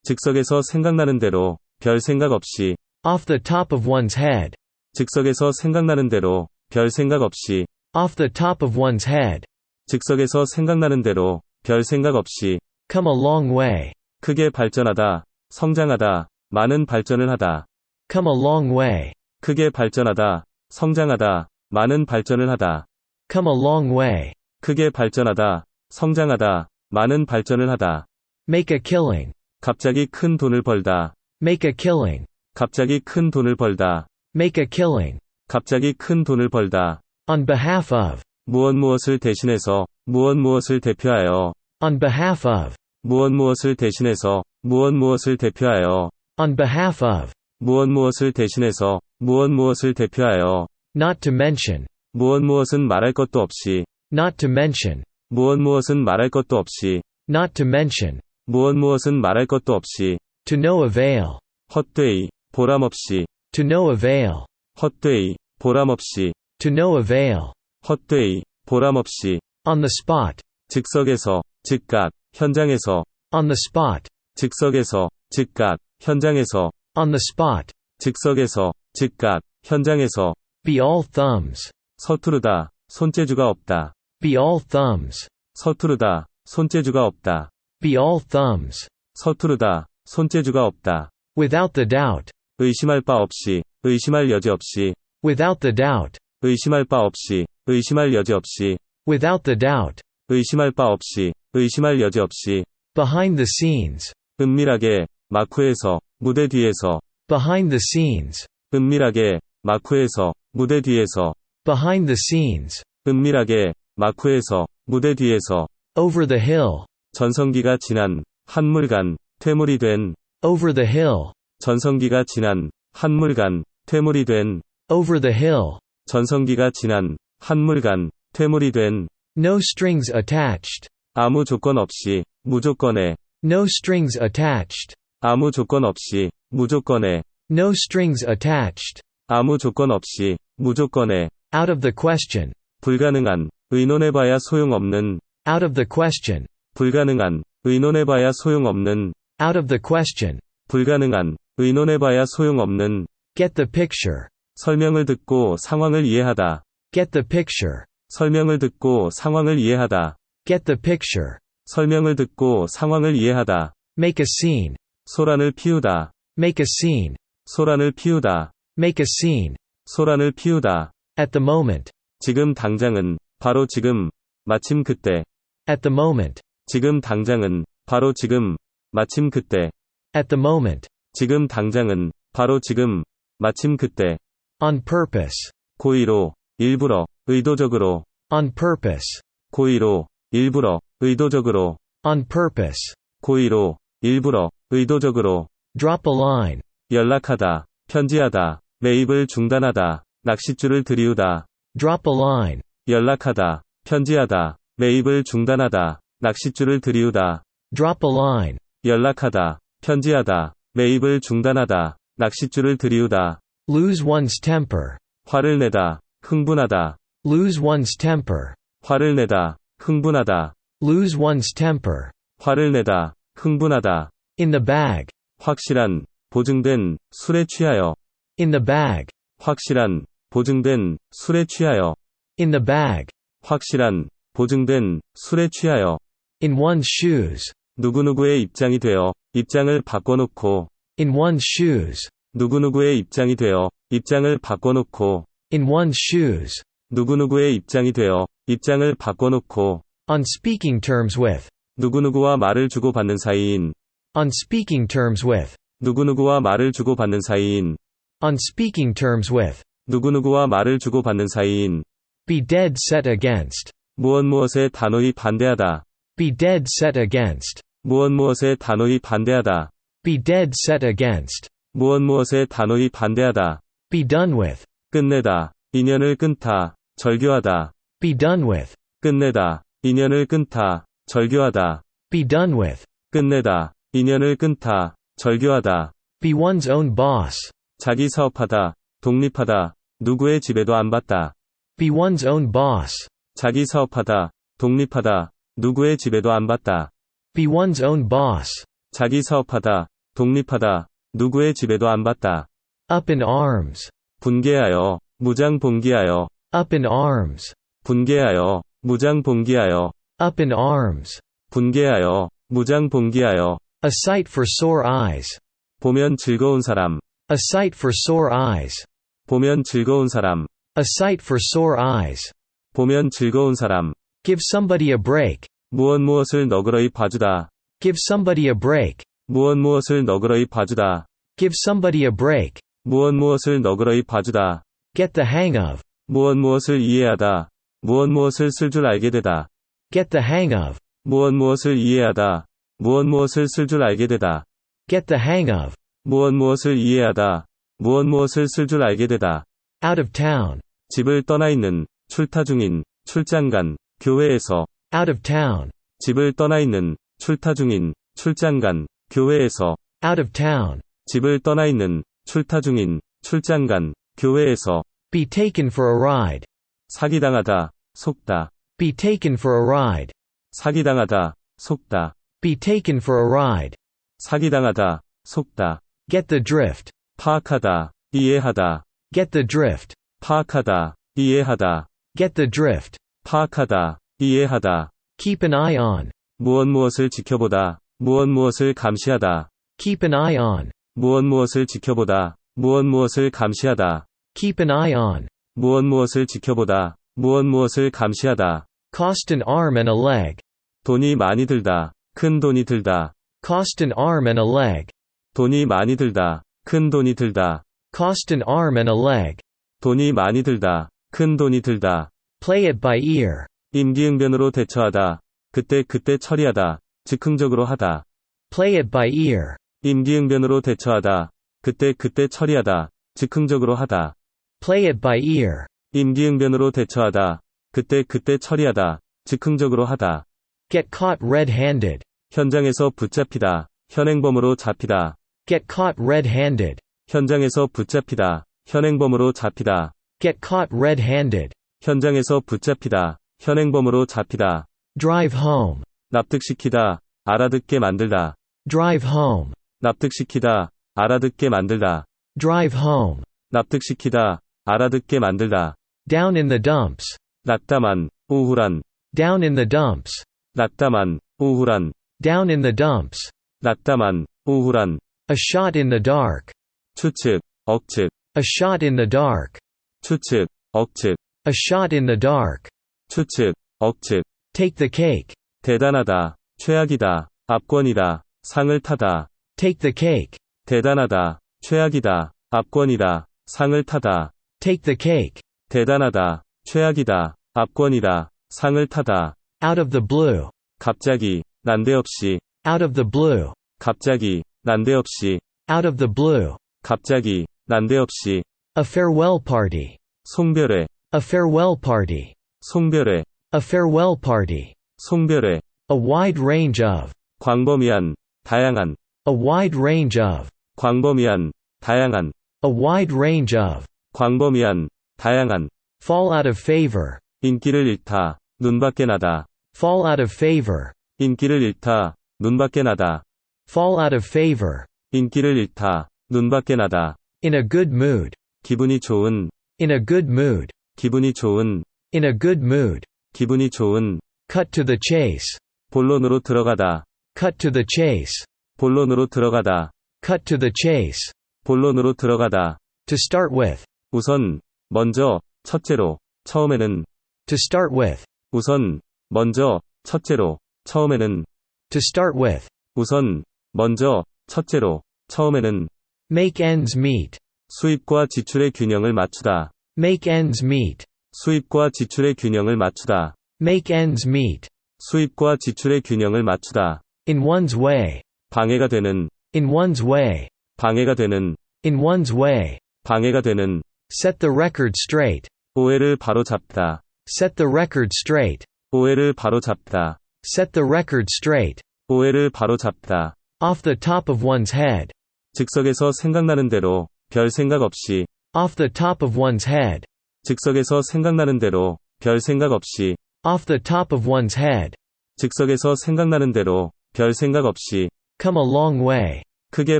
즉석에서 생각나는 대로, 별 생각 없이. Off the top of one's head. 즉석에서 생각나는 대로, 별 생각 없이. Off the top of one's head. 즉석에서 생각나는 대로, 별 생각 없이. Come a long way. 크게 발전하다, 성장하다, 많은 발전을 하다. Come a long way. 크게 발전하다, 성장하다, 많은 발전을 하다. Come a long way. 크게 발전하다, 성장하다, 많은 발전을 하다. Make a killing. 갑자기 큰 돈을 벌다. Make a killing. 갑자기 큰 돈을 벌다. Make a killing. 갑자기 큰 돈을 벌다. On behalf of. 무엇을 대신해서, 무엇을 대표하여. On behalf of. 무엇을 대신해서, 무엇을 대표하여. On behalf of. 무엇을 대신해서, 무엇을 대표하여. Not to mention. 무엇은 말할 것도 없이. Not to mention. 무엇은 말할 것도 없이. Not to mention. 무엇은 말할 것도 없이. To no avail. 헛되이, 보람없이. To no avail. 헛되이, 보람없이. To no avail. 헛되이, 보람없이. On the spot. 즉석에서, 즉각, 현장에서. On the spot. 즉석에서, 즉각, 현장에서. On the spot. 즉석에서, 즉각, 현장에서. Be all thumbs. 서투르다, 손재주가 없다. Be all thumbs. 서투르다, 손재주가 없다. Be all thumbs. 서투르다, 손재주가 없다. Without the doubt. 의심할 바 없이, 의심할 여지 없이. Without the doubt. 의심할 바 없이, 의심할 여지 없이. Without the doubt. 의심할 바 없이, 의심할 여지 없이. Behind the scenes. 은밀하게, 마쿠에서, 무대 뒤에서. Behind the scenes. 은밀하게, 마쿠에서, 무대 뒤에서. Behind the scenes. 은밀하게, 마쿠에서, 무대 뒤에서. Over the hill. 전성기가 지난, 한물간, 퇴물이 된. Over the hill. 전성기가 지난, 한물간, 퇴물이 된. Over the hill. 전성기가 지난, 한물간, 퇴물이 된. No strings attached. 아무 조건 없이, 무조건에. No strings attached. 아무 조건 없이, 무조건에. No strings attached. 아무 조건 없이, 무조건에. Out of the question. 불가능한, 의논해봐야 소용없는. Out of the question. 불가능한, 의논해봐야 소용없는. Out of the question. 불가능한, 의논해봐야 소용없는. Get the picture. 설명을 듣고 상황을 이해하다. Get the picture. 설명을 듣고 상황을 이해하다. Get the picture. 설명을 듣고 상황을 이해하다. Make a scene. 소란을 피우다. Make a scene. 소란을 피우다. Make a scene. 소란을 피우다. At the moment. 지금 당장은, 바로 지금, 마침 그때. At the moment. 지금 당장은, 바로 지금, 마침 그때. At the moment. 지금 당장은, 바로 지금, 마침 그때. On purpose. 고의로, 일부러, 의도적으로. On purpose. 고의로, 일부러, 의도적으로. On purpose. 고의로, 일부러, 의도적으로. Drop a line. 연락하다, 편지하다, 매입을 중단하다, 낚싯줄을 들이우다. Drop a line. 연락하다, 편지하다, 매입을 중단하다, 낚싯줄을 들이우다. Drop a line. 연락하다, 편지하다, 매입을 중단하다, 낚싯줄을 들이우다. Lose one's temper. 화를 내다, 흥분하다. Lose one's temper. 화를 내다, 흥분하다. Lose one's temper. 화를 내다, 흥분하다. In the bag. 확실한, 보증된, 술에 취하여. In the bag. 확실한, 보증된, 술에 취하여. In the bag. 확실한, 보증된, 술에 취하여. In one's shoes. 누구누구의 입장이 되어, 입장을 바꿔놓고. In one's shoes. 누구누구의 입장이 되어, 입장을 바꿔놓고. In one's shoes. 누구누구의 입장이 되어, 입장을 바꿔놓고. On speaking terms with. 누구누구와 말을 주고받는 사이인. On speaking terms with. 누구누구와 말을 주고받는 사이인. On speaking terms with. 누구누구와 말을 주고받는 사이인. Be dead set against. 무엇에 단호히 반대하다. Be dead set against. 무엇에 단호히 반대하다. Be dead set against. 무엇에 단호히 반대하다. Be done with. 끝내다, 인연을 끊다, 절교하다. Be done with. 끝내다, 인연을 끊다, 절교하다. Be done with. 끝내다, 인연을 끊다, 절교하다. Be one's own boss. 자기 사업하다, 독립하다, 누구의 지배도 안 받다. Be one's own boss. 자기 사업하다, 독립하다, 누구의 지배도 안 받다. Be one's own boss. 자기 사업하다, 독립하다, 누구의 지배도 안 받다. Up in arms. 분개하여, 무장 봉기하여. Up in arms. 분개하여, 무장 봉기하여. Up in arms. 분개하여, 무장 봉기하여. A sight for sore eyes. 보면 즐거운 사람. A sight for sore eyes. 보면 즐거운 사람. A sight for sore eyes. 보면 즐거운 사람. Give somebody a break. 무엇을 너그러이 봐주다. Give somebody a break. 무엇을 너그러이 봐주다. Give somebody a break. 무엇을 너그러이 봐주다. Get the hang of. 무엇을 이해하다. 무엇을 쓸 줄 알게 되다. Get the hang of. 무엇을 이해하다. 무엇을 쓸 줄 알게 되다. Get the hang of. 무엇을 이해하다. 무엇을 쓸 줄 알게 되다. Out of town. 집을 떠나 있는, 출타 중인, 출장 간, 교회에서. Out of town. 집을 떠나 있는, 출타 중인, 출장 간, 교회에서. Out of town. 집을 떠나 있는, 출타 중인, 출장 간, 교회에서. Be taken for a ride. 사기당하다, 속다. Be taken for a ride. 사기당하다, 속다. Be taken for a ride. 사기당하다, 속다. Get the drift. 파악하다, 이해하다. Get the drift. 파악하다, 이해하다. Get the drift. 파악하다, 이해하다. Keep an eye on. 무엇을 지켜보다. 무엇을 감시하다. Keep an eye on. 무엇을 지켜보다. 무엇을 감시하다. Keep an eye on. 무엇을 지켜보다. 무엇을 감시하다. Cost an arm and a leg. 돈이 많이 들다. 큰 돈이 들다. Cost an arm and a leg. 돈이 많이 들다. 큰 돈이 들다. Cost an arm and a leg. 돈이 많이 들다. 큰 돈이 들다. Play it by ear. 임기응변으로 대처하다. 그때 처리하다. 즉흥적으로 하다. Play it by ear. 임기응변으로 대처하다. 그때 처리하다. 즉흥적으로 하다. Play it by ear. 임기응변으로 대처하다. 그때 처리하다. 즉흥적으로 하다. Get caught red-handed. 현장에서 붙잡히다. 현행범으로 잡히다. Get caught red-handed. 현장에서 붙잡히다. 현행범으로 잡히다. Get caught red-handed. 현장에서 붙잡히다. 현행범으로 잡히다. Drive home. 납득시키다. 알아듣게 만들다. Drive home. 납득시키다. 알아듣게 만들다. Drive home. 납득시키다. 알아듣게 만들다. Down in the dumps. 낙담한, 우울한. Down in the dumps. 낙담한, 우울한. Down in the dumps. 낙담한, 우울한. A shot in the dark. 추측, 억측. A shot in the dark. 추측, 억측. A shot in the dark. 추측, 억측. Take the cake. 대단하다. 최악이다. 압권이다. 상을 타다. Take the cake. 대단하다. 최악이다. 압권이다. 상을 타다. Take the cake. 대단하다. 최악이다. 압권이다. 상을 타다. Out of the blue. 갑자기, 난데없이. Out of the blue. 갑자기, 난데없이. Out of the blue. 갑자기, 난데없이. A farewell party. 송별회. A farewell party. 송별회. A farewell party. 송별회. A wide range of. 광범위한, 다양한. A wide range of. 광범위한, 다양한. A wide range of. 광범위한, 다양한. Fall out of favor. 인기를 잃다. 눈밖에 나다. Fall out of favor. 인기를 잃다. 눈밖에 나다. Fall out of favor. 인기를 잃다. 눈밖에 나다. In a good mood. 기분이 좋은. In a good mood. 기분이 좋은. In a good mood. 기분이 좋은. Cut to the chase. 본론으로 들어가다. Cut to the chase. 본론으로 들어가다. Cut to the chase. 본론으로 들어가다. To start with. 우선, 먼저, 첫째로, 처음에는. To start with. 우선, 먼저, 첫째로, 처음에는. To start with. 우선, 먼저, 첫째로, 처음에는. Make ends meet. 수입과 지출의 균형을 맞추다. Make ends meet. 수입과 지출의 균형을 맞추다. Make ends meet. 수입과 지출의 균형을 맞추다. In one's way. 방해가 되는. In one's way. 방해가 되는. In one's way. 방해가 되는. Set the record straight. 오해를 바로잡다. Set the record straight. 오해를 바로잡다. Set the record straight. 오해를 바로잡다. Off the top of one's head. 즉석에서 생각나는 대로, 별 생각 없이. Off the top of one's head. 즉석에서 생각나는 대로, 별 생각 없이. Off the top of one's head. 즉석에서 생각나는 대로, 별 생각 없이. Come a long way. 크게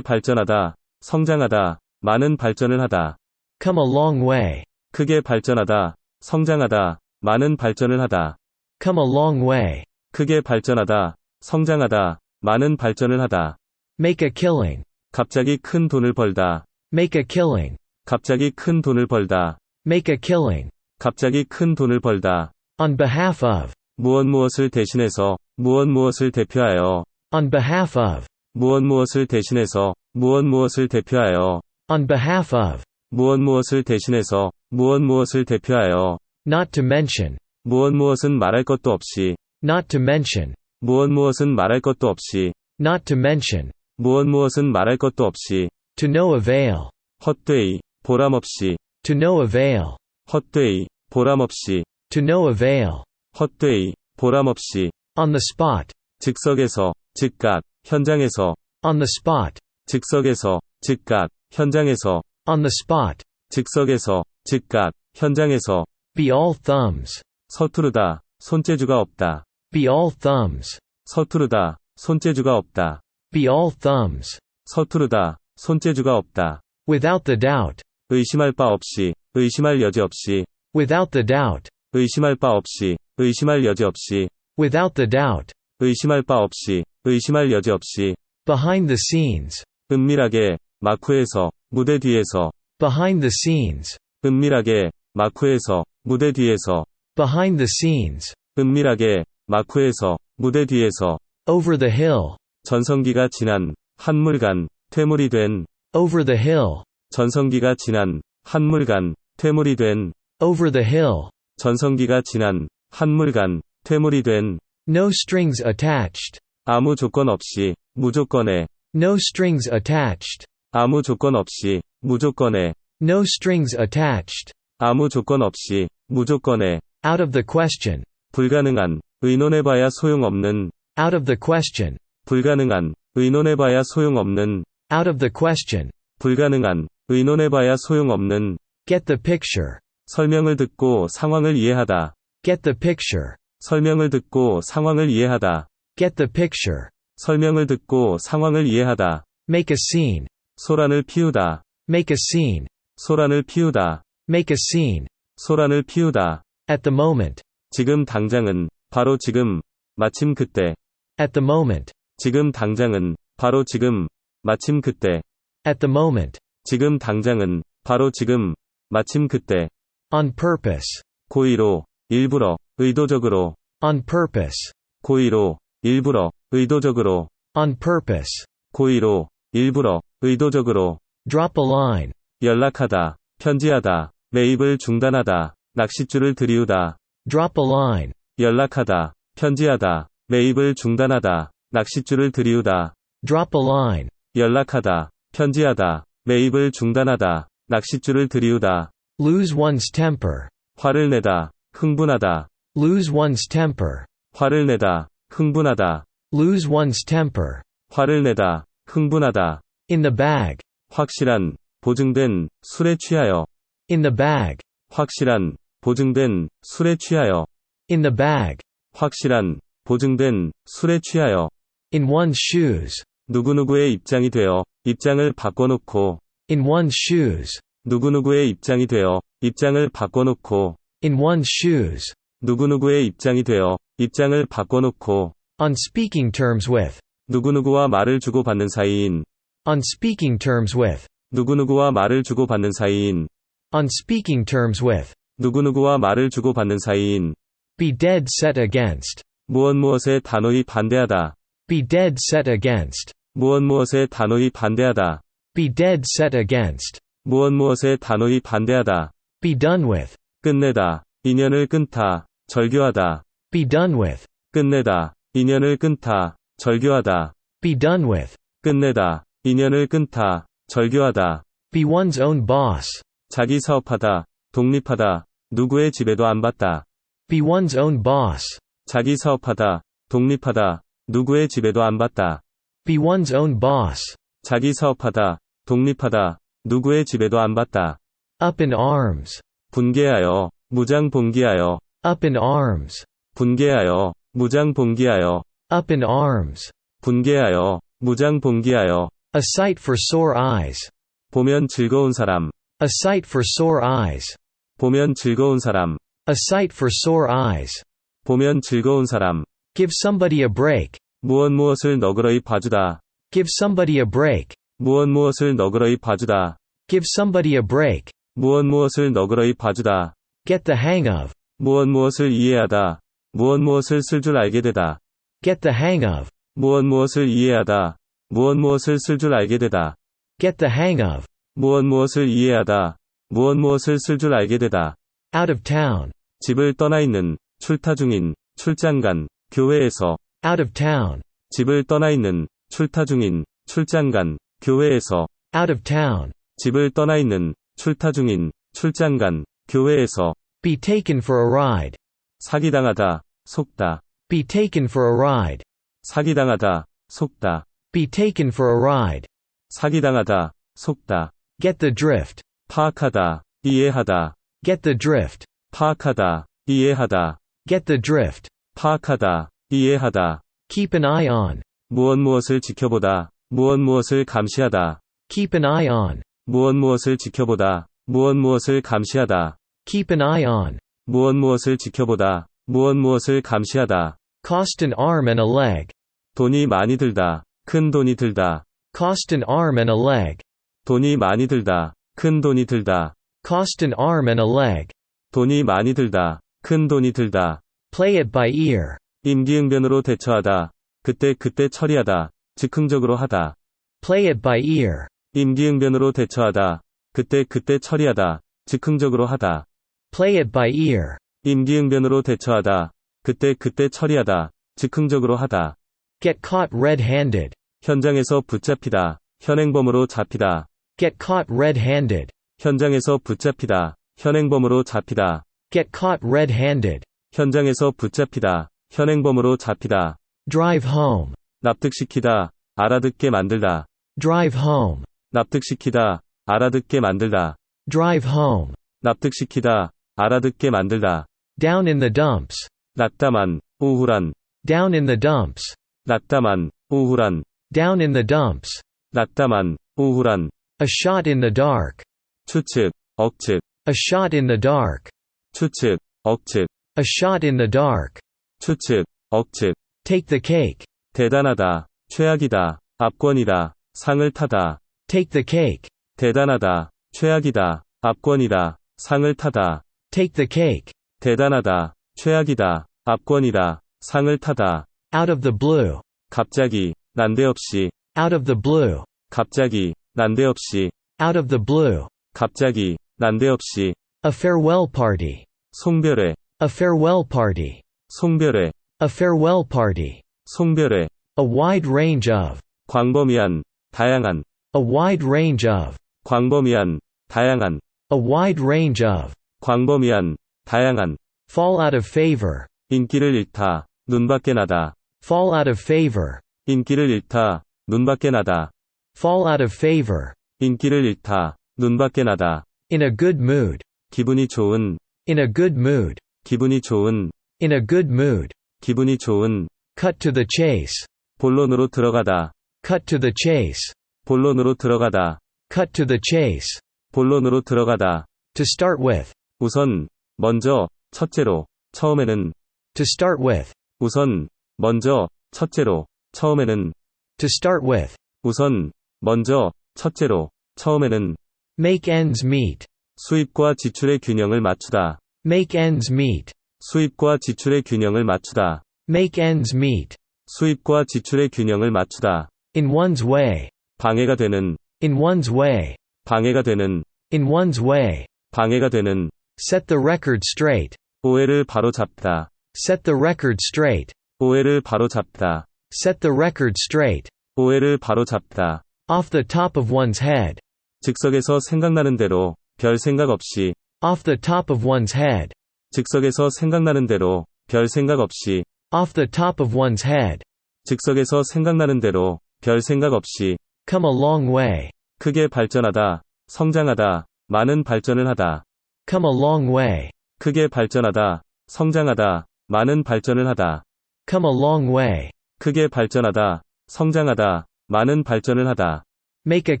발전하다, 성장하다, 많은 발전을 하다. Come a long way. 크게 발전하다, 성장하다, 많은 발전을 하다. Come a long way. 크게 발전하다, 성장하다, 많은 발전을 하다. Make a killing. 갑자기 큰 돈을 벌다. Make a killing. 갑자기 큰 돈을 벌다. Make a killing. 갑자기 큰 돈을 벌다. On behalf of. 무엇을 대신해서, 무엇을 대표하여. On behalf of. 무엇을 대신해서, 무엇을 대표하여. On behalf of. 무엇을 대신해서, 무엇을 대표하여. Not to mention. 무엇은 말할 것도 없이. Not to mention. 무엇은 말할 것도 없이. Not to mention. 무엇은 말할 것도 없이. To no avail. 헛되이, 보람없이. To no avail. 헛되이, 보람없이. To no avail. 헛되이, 보람없이. On the spot. 즉석에서, 즉각, 현장에서. On the spot. 즉석에서, 즉각, 현장에서. On the spot. 즉석에서, 즉각, 현장에서. Be all thumbs. 서투르다, 손재주가 없다. Be all thumbs. 서투르다, 손재주가 없다. Be all thumbs. 서투르다, 손재주가 없다. Without the doubt. 의심할 바 없이, 의심할 여지 없이. Without the doubt. 의심할 바 없이, 의심할 여지 없이. Without the doubt. 의심할 바 없이, 의심할 여지 없이. Behind the scenes. 은밀하게, 마쿠에서, 무대 뒤에서. Behind the scenes. 은밀하게, 마쿠에서, 무대 뒤에서. Behind the scenes. 은밀하게, 마쿠에서, 무대 뒤에서. Over the hill. 전성기가 지난, 한물간, 퇴물이 된. Over the hill. 전성기가 지난, 한물간, 퇴물이 된. Over the hill. 전성기가 지난, 한물간, 퇴물이 된. No strings attached. 아무 조건 없이, 무조건에. No strings attached. 아무 조건 없이, 무조건에. No strings attached. 아무 조건 없이, 무조건에. Out of the question. 불가능한, 의논해봐야 소용없는. Out of the question. 불가능한, 의논해봐야 소용없는. Out of the question. 불가능한, 의논해봐야 소용없는. Get the picture. 설명을 듣고 상황을 이해하다. Get the picture. 설명을 듣고 상황을 이해하다. Get the picture. 설명을 듣고 상황을 이해하다. Make a scene. 소란을 피우다. Make a scene. 소란을 피우다. Make a scene. 소란을 피우다. At the moment. 지금 당장은, 바로 지금, 마침 그때. At the moment. 지금 당장은, 바로 지금, 마침 그때. At the moment. 지금 당장은, 바로 지금, 마침 그때. On purpose. 고의로, 일부러, 의도적으로. On purpose. 고의로, 일부러, 의도적으로. On purpose. 고의로, 일부러, 의도적으로. Drop a line. 연락하다, 편지하다, 매입을 중단하다, 낚싯줄을 들이우다. Drop a line. 연락하다, 편지하다, 매입을 중단하다, 낚싯줄을 들이우다. Drop a line. 연락하다, 편지하다, 매입을 중단하다, 낚싯줄을 들이우다. Lose one's temper. 화를 내다, 흥분하다. Lose one's temper. 화를 내다, 흥분하다. Lose one's temper. 화를 내다, 흥분하다. In the bag. 확실한, 보증된, 술에 취하여. In the bag. 확실한, 보증된, 술에 취하여. In the bag. 확실한, 보증된, 술에 취하여. In one's shoes. 누구누구의 입장이 되어, 입장을 바꿔놓고. In one's shoes. 누구누구의 입장이 되어, 입장을 바꿔놓고. In one's shoes. 누구누구의 입장이 되어, 입장을 바꿔놓고. On speaking terms with. 누구누구와 말을 주고받는 사이인. On speaking terms with. 누구누구와 말을 주고받는 사이인. On speaking terms with. 누구누구와 말을 주고받는 사이인. Be dead set against. 무엇에 단호히 반대하다. Be dead set against. 무엇에 단호히 반대하다. Be dead set against. 무엇에 단호히 반대하다. Be done with. 끝내다, 인연을 끊다, 절교하다. Be done with. 끝내다, 인연을 끊다, 절교하다. Be done with. 끝내다, 인연을 끊다, 절교하다. Be one's own boss. 자기 사업하다, 독립하다, 누구의 지배도 안 받다. Be one's own boss. 자기 사업하다, 독립하다, 누구의 지배도 안 받다. Be one's own boss. 자기 사업하다, 독립하다, 누구의 지배도 안 받다. Up in arms. 분개하여, 무장 봉기하여. Up in arms. 분개하여, 무장 봉기하여, Up in arms. 분개하여, 무장 봉기하여, A sight for sore eyes. 보면 즐거운 사람, A sight for sore eyes. 보면 즐거운 사람, A sight for sore eyes. 보면 즐거운 사람, Give somebody a break. 무엇을 너그러이 봐주다, Give somebody a break. 무엇을 너그러이 봐주다, Give somebody a break. 무엇을 너그러이 봐주다, Get the hang of. 무엇을 이해하다, 무엇을 쓸 줄 알게 되다, Get the hang of. 무엇을 이해하다, 무엇을 쓸 줄 알게 되다, Get the hang of. 무엇을 이해하다, 무엇을 쓸 줄 알게 되다, Out of town. 집을 떠나 있는, 출타 중인, 출장 간, 교회에서, Out of town. 집을 떠나 있는, 출타 중인, 출장 간, 교회에서, Out of town. 집을 떠나 있는, 출타 중인, 출장 간, 교회에서, Be taken for a ride. 사기당하다, 속다, Be taken for a ride. 사기당하다, 속다, Be taken for a ride. 사기당하다, 속다, Get the drift. 파악하다, 이해하다, Get the drift. 파악하다, 이해하다, Get the drift. 파악하다, 이해하다, Keep an eye on. 무엇을 지켜보다, 무엇을 감시하다, Keep an eye on. 무엇을 지켜보다, 무엇을 감시하다, Keep an eye on. 무엇을 지켜보다, 무엇을 감시하다, Cost an arm and a leg. 돈이 많이 들다, 큰 돈이 들다, Cost an arm and a leg. 돈이 많이 들다, 큰 돈이 들다, Cost an arm and a leg. 돈이 많이 들다, 큰 돈이 들다, Play it by ear. 임기응변으로 대처하다, 그때 처리하다, 즉흥적으로 하다, Play it by ear. 임기응변으로 대처하다, 그때 처리하다, 즉흥적으로 하다, Play it by ear. 임기응변으로 대처하다, 그때 처리하다, 즉흥적으로 하다, Get caught red-handed. 현장에서 붙잡히다, 현행범으로 잡히다, Get caught red-handed. 현장에서 붙잡히다, 현행범으로 잡히다, Get caught red-handed. 현장에서 붙잡히다, 현행범으로 잡히다, Drive home. 납득시키다, 알아듣게 만들다, Drive home. 납득시키다, 알아듣게 만들다, Drive home. 납득시키다, 알아듣게 만들다, Down in the dumps. 낙담한, 우울한, Down in the dumps. 낙담한, 우울한, Down in the dumps. 낙담한, 우울한, A shot in the dark. 추측, 억측, A shot in the dark. 추측, 억측, A shot in the dark. 추측, 억측, Take the cake. 대단하다, 최악이다, 압권이다, 상을 타다, Take the cake. 대단하다, 최악이다, 압권이다, 상을 타다, Take the cake. 대단하다, 최악이다, 압권이다, 상을 타다, Out of the blue. 갑자기, 난데없이, Out of the blue. 갑자기, 난데없이, Out of the blue. 갑자기, 난데없이, A farewell party. 송별회, A farewell party. 송별회, A farewell party. 송별회, A wide range of. 광범위한, 다양한, A wide range of. 광범위한, 다양한, A wide range of. 광범위한, 다양한, Fall out of favor. 인기를 잃다, 눈밖에 나다, Fall out of favor. 인기를 잃다, 눈밖에 나다, Fall out of favor. 인기를 잃다, 눈밖에 나다, In a good mood. 기분이 좋은, In a good mood. 기분이 좋은, In a good mood. 기분이 좋은, Cut to the chase. 본론으로 들어가다, Cut to the chase. 본론으로 들어가다, Cut to the chase. 본론으로 들어가다, To start with. 우선, 먼저, 첫째로, 처음에는, To start with. 우선, 먼저, 첫째로, 처음에는, To start with. 우선, 먼저, 첫째로, 처음에는, Make ends meet. 수입과 지출의 균형을 맞추다, Make ends meet. 수입과 지출의 균형을 맞추다, Make ends meet. 수입과 지출의 균형을 맞추다, In one's way. 방해가 되는, In one's way. 방해가 되는, In one's way. 방해가 되는, Set the record straight. 오해를 바로잡다, Set the record straight. 오해를 바로잡다, Set the record straight. 오해를 바로잡다, Off the top of one's head. 즉석에서 생각나는 대로, 별 생각 없이, Off the top of one's head. 즉석에서 생각나는 대로, 별 생각 없이, Off the top of one's head. 즉석에서 생각나는 대로, 별 생각 없이, Come a long way. 크게 발전하다, 성장하다, 많은 발전을 하다, Come a long way. 크게 발전하다, 성장하다, 많은 발전을 하다. Come a long way. 크게 발전하다, 성장하다, 많은 발전을 하다. Make a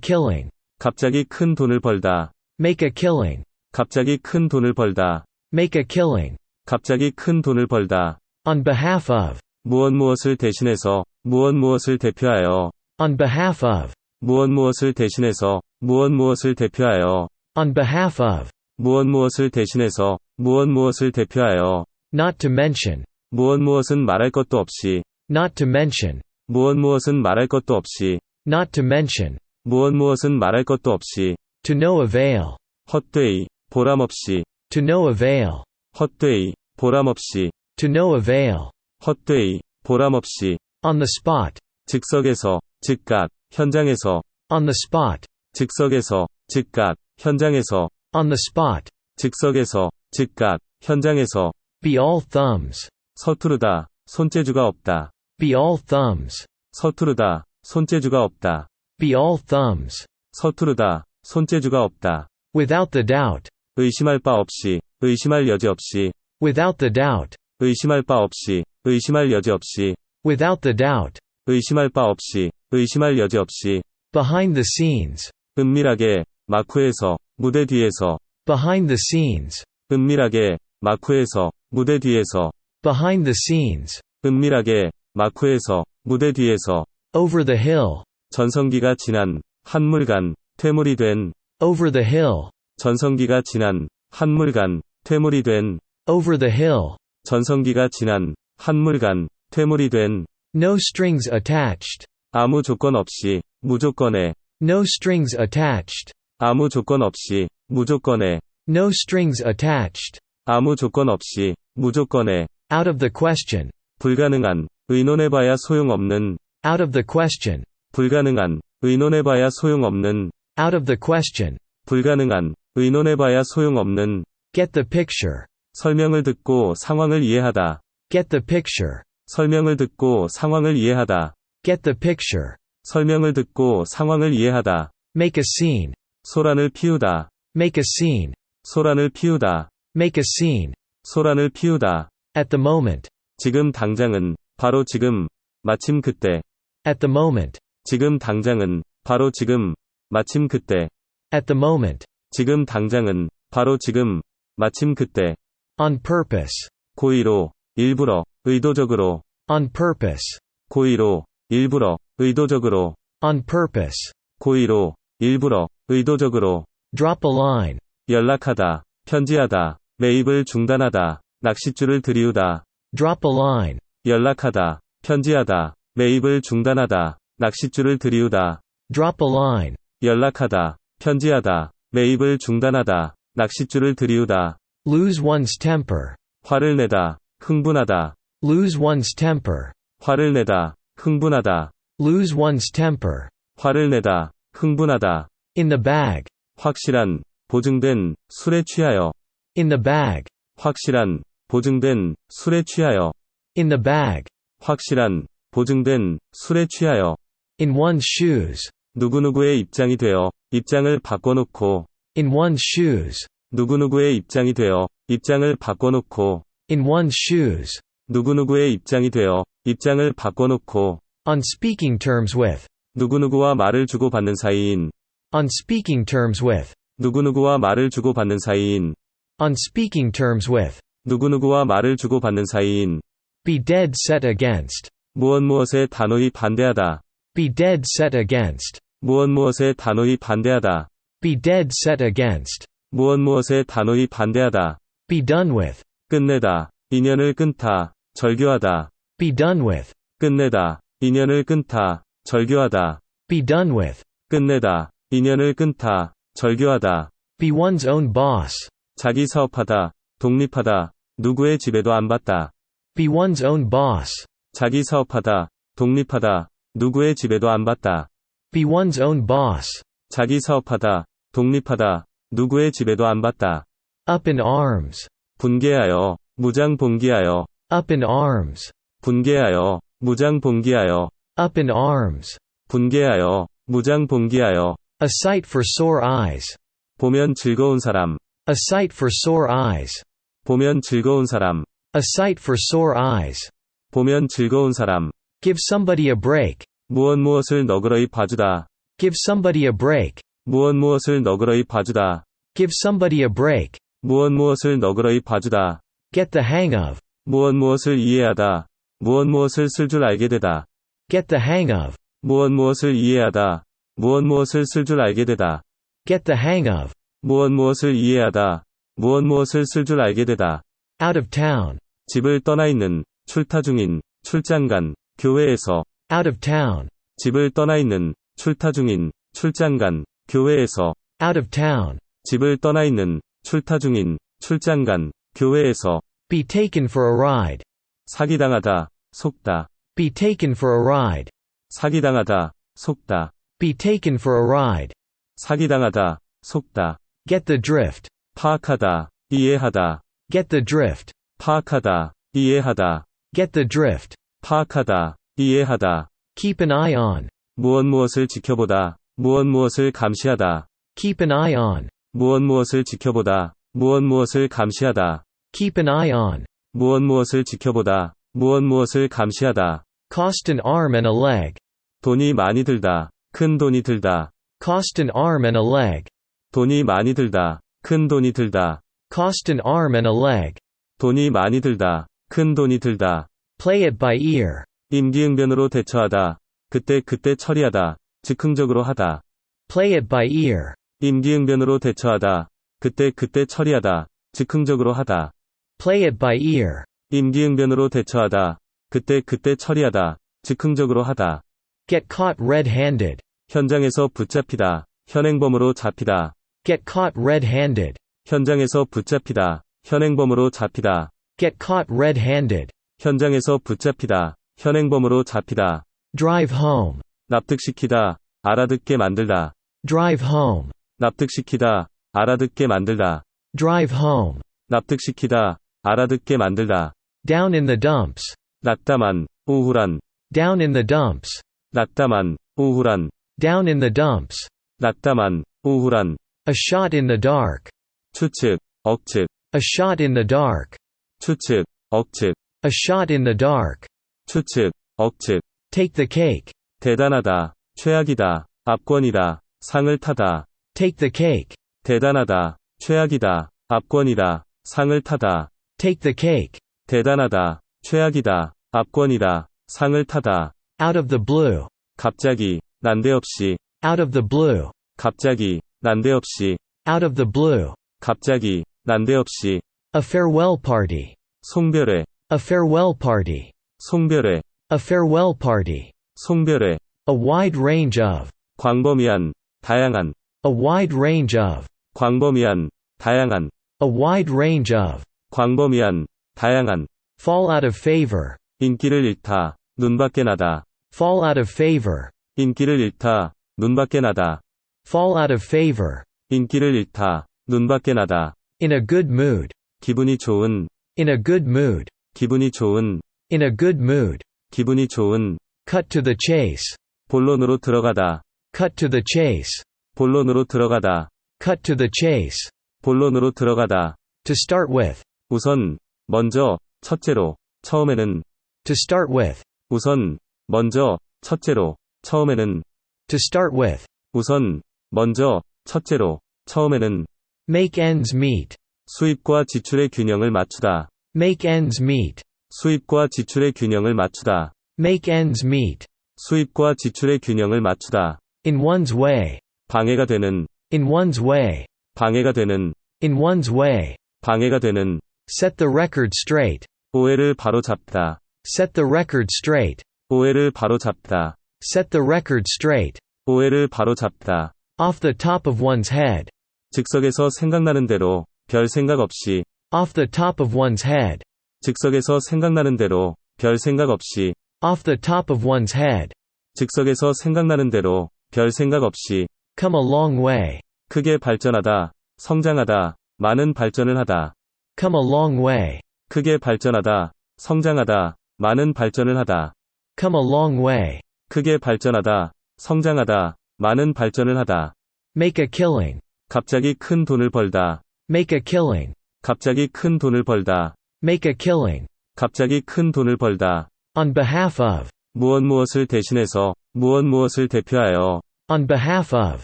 killing. 갑자기 큰 돈을 벌다. Make a killing. 갑자기 큰 돈을 벌다. Make a killing. 갑자기 큰 돈을 벌다. On behalf of. 무엇을 대신해서, 무엇을 대표하여. On behalf of. 무엇을 대신해서, 무엇을 대표하여. On behalf of. 무엇을 대신해서, 무엇을 대표하여. Not to mention. 무엇은 말할 것도 없이. Not to mention. 무엇은 말할 것도 없이. Not to mention. 무엇은 말할 것도 없이. To no avail. 헛되이, 보람없이. To no avail. 헛되이, 보람없이. To no avail. 헛되이, 보람없이. On the spot. 즉석에서, 즉각, 현장에서. On the spot. 즉석에서, 즉각, 현장에서. On the spot. 즉석에서, 즉각, 현장에서. Be all thumbs. 서투르다, 손재주가 없다. Be all thumbs. 서투르다, 손재주가 없다. Be all thumbs. 서투르다, 손재주가 없다. Without the doubt. 의심할 바 없이, 의심할 여지 없이. Without the doubt. 의심할 바 없이, 의심할 여지 없이. Without the doubt. 의심할 바 없이, 의심할 여지 없이. Behind the scenes. 은밀하게, 마쿠에서, 무대 뒤에서. Behind the scenes. 은밀하게, 마쿠에서, 무대 뒤에서. Behind the scenes. 은밀하게, 마쿠에서, 무대 뒤에서. Over the hill. 전성기가 지난, 한물간, 퇴물이 된. Over the hill. 전성기가 지난, 한물간, 퇴물이 된. Over the hill. 전성기가 지난, 한물간, 퇴물이 된. No strings attached. 아무 조건 없이, 무조건에. No strings attached. 아무 조건 없이, 무조건에. No strings attached. 아무 조건 없이, 무조건에. Out of the question. 불가능한, 의논해봐야 소용없는. Out of the question. 불가능한, 의논해봐야 소용없는. Out of the question. 불가능한, 의논해봐야 소용없는. Get the picture. 설명을 듣고 상황을 이해하다. Get the picture. 설명을 듣고 상황을 이해하다. Get the picture. 설명을 듣고 상황을 이해하다. Make a scene. 소란을 피우다. Make a scene. 소란을 피우다. Make a scene. 소란을 피우다. At the moment. 지금 당장은, 바로 지금, 마침 그때. At the moment. 지금 당장은, 바로 지금, 마침 그때. At the moment. 지금 당장은, 바로 지금, 마침 그때. On purpose. 고의로, 일부러, 의도적으로. On purpose. 고의로, 일부러, 의도적으로. On purpose. 고의로, 일부러, 의도적으로. Drop a line. 연락하다, 편지하다, 매입을 중단하다, 낚싯줄을 들이우다. Drop a line. 연락하다, 편지하다, 매입을 중단하다, 낚싯줄을 들이우다. Drop a line. 연락하다, 편지하다, 매입을 중단하다, 낚싯줄을 들이우다. Lose one's temper. 화를 내다, 흥분하다. Lose one's temper. 화를 내다, 흥분하다. Lose one's temper. 화를 내다, 흥분하다. In the bag. 확실한, 보증된, 술에 취하여. In the bag. 확실한, 보증된, 술에 취하여. In the bag. 확실한, 보증된, 술에 취하여. In one's shoes. 누구누구의 입장이 되어, 입장을 바꿔놓고. In one's shoes. 누구누구의 입장이 되어, 입장을 바꿔놓고. In one's shoes. 누구누구의 입장이 되어, 입장을 바꿔놓고. On speaking terms with. 누구누구와 말을 주고받는 사이인. On speaking terms with. 누구누구와 말을 주고받는 사이인. On speaking terms with. 누구누구와 말을 주고받는 사이인. Be dead set against. 무엇에 단호히 반대하다. Be dead set against. 무엇에 단호히 반대하다. Be dead set against. 무엇에 단호히 반대하다. Be done with. 끝내다, 인연을 끊다, 절교하다. Be done with. 끝내다, 인연을 끊다, 절교하다. Be done with. 끝내다, 인연을 끊다, 절교하다. Be one's own boss. 자기 사업하다, 독립하다, 누구의 지배도 안 받다. Be one's own boss. 자기 사업하다, 독립하다, 누구의 지배도 안 받다. Be one's own boss. 자기 사업하다, 독립하다, 누구의 지배도 안 받다. Up in arms. 분개하여, 무장 봉기하여. Up in arms. 분개하여, 무장 봉기하여. Up in arms. 분개하여, 무장 봉기하여. A sight for sore eyes. 보면 즐거운 사람. A sight for sore eyes. 보면 즐거운 사람. A sight for sore eyes. 보면 즐거운 사람. Give somebody a break. 무엇을 너그러이 봐주다. Give somebody a break. 무엇을 너그러이 봐주다. Give somebody a break. 무엇을 너그러이 봐주다. Get the hang of. 무엇을 이해하다. 무엇을 쓸 줄 알게 되다. Get the hang of. 무엇을 이해하다. 무엇을 쓸 줄 알게 되다. Get the hang of. 무엇을 이해하다. 무엇을 쓸 줄 알게 되다. Out of town. 집을 떠나 있는, 출타 중인, 출장 간, 교회에서. Out of town. 집을 떠나 있는, 출타 중인, 출장 간, 교회에서. Out of town. 집을 떠나 있는, 출타 중인, 출장 간, 교회에서. Be taken for a ride. 사기당하다, 속다. Be taken for a ride. 사기당하다, 속다. Be taken for a ride. 사기당하다, 속다. Get the drift. 파악하다, 이해하다. Get the drift. 파악하다, 이해하다. Get the drift. 파악하다, 이해하다. Keep an eye on. 무엇을 지켜보다. 무엇을 감시하다. Keep an eye on. 무엇을 지켜보다. 무엇을 감시하다. Keep an eye on. 무엇을 지켜보다. 무엇을 감시하다. Cost an arm and a leg. 돈이 많이 들다. 큰 돈이 들다. Cost an arm and a leg. 돈이 많이 들다. 큰 돈이 들다. Cost an arm and a leg. 돈이 많이 들다. 큰 돈이 들다. Play it by ear. 임기응변으로 대처하다. 그때 처리하다. 즉흥적으로 하다. Play it by ear. 임기응변으로 대처하다. 그때 처리하다. 즉흥적으로 하다. Play it by ear. 임기응변으로 대처하다. 그때 처리하다. 즉흥적으로 하다. Get caught red-handed. 현장에서 붙잡히다. 현행범으로 잡히다. Get caught red-handed. 현장에서 붙잡히다. 현행범으로 잡히다. Get caught red-handed. 현장에서 붙잡히다. 현행범으로 잡히다. Drive home. 납득시키다. 알아듣게 만들다. Drive home. 납득시키다. 알아듣게 만들다. Drive home. 납득시키다. 알아듣게 만들다. Down in the dumps. 낙담한, 우울한. Down in the dumps. 낙담한, 우울한. Down in the dumps. 낙담한, 우울한. A shot in the dark. 추측, 억측. A shot in the dark. 추측, 억측. A shot in the dark. 추측, 억측. Take the cake. 대단하다. 최악이다. 압권이다. 상을 타다. Take the cake. 대단하다. 최악이다. 압권이다. 상을 타다. Take the cake. 대단하다. 최악이다. 압권이다. 상을 타다. Out of the blue. 갑자기, 난데없이. Out of the blue. 갑자기, 난데없이. Out of the blue. 갑자기, 난데없이. A farewell party. 송별회. A farewell party. 송별회. A farewell party. 송별회. A wide range of. 광범위한, 다양한. A wide range of. 광범위한, 다양한. A wide range of. 광범위한, 다양한. Fall out of favor. 인기를 잃다. 눈밖에 나다. Fall out of favor. 인기를 잃다. 눈밖에 나다. Fall out of favor. 인기를 잃다. 눈밖에 나다. In a good mood. 기분이 좋은. In a good mood. 기분이 좋은. In a good mood. 기분이 좋은. Cut to the chase. 본론으로 들어가다. Cut to the chase. 본론으로 들어가다. Cut to the chase. 본론으로 들어가다. To start with. 우선, 먼저, 첫째로, 처음에는. To start with. 우선, 먼저, 첫째로, 처음에는. To start with. 우선, 먼저, 첫째로, 처음에는. Make ends meet. 수입과 지출의 균형을 맞추다. Make ends meet. 수입과 지출의 균형을 맞추다. Make ends meet. 수입과 지출의 균형을 맞추다. In one's way. 방해가 되는. In one's way. 방해가 되는. In one's way. 방해가 되는. Set the record straight. 오해를 바로잡다. Set the record straight. 오해를 바로잡다. Set the record straight. 오해를 바로잡다. Off the top of one's head. 즉석에서 생각나는 대로, 별 생각 없이. Off the top of one's head. 즉석에서 생각나는 대로, 별 생각 없이. Off the top of one's head. 즉석에서 생각나는 대로, 별 생각 없이. Come a long way. 크게 발전하다, 성장하다, 많은 발전을 하다. Come a long way. 크게 발전하다, 성장하다, 많은 발전을 하다. Come a long way. 크게 발전하다, 성장하다, 많은 발전을 하다. Make a killing. 갑자기 큰 돈을 벌다. Make a killing. 갑자기 큰 돈을 벌다. Make a killing. 갑자기 큰 돈을 벌다. On behalf of. 무엇을 대신해서, 무엇을 대표하여. On behalf of.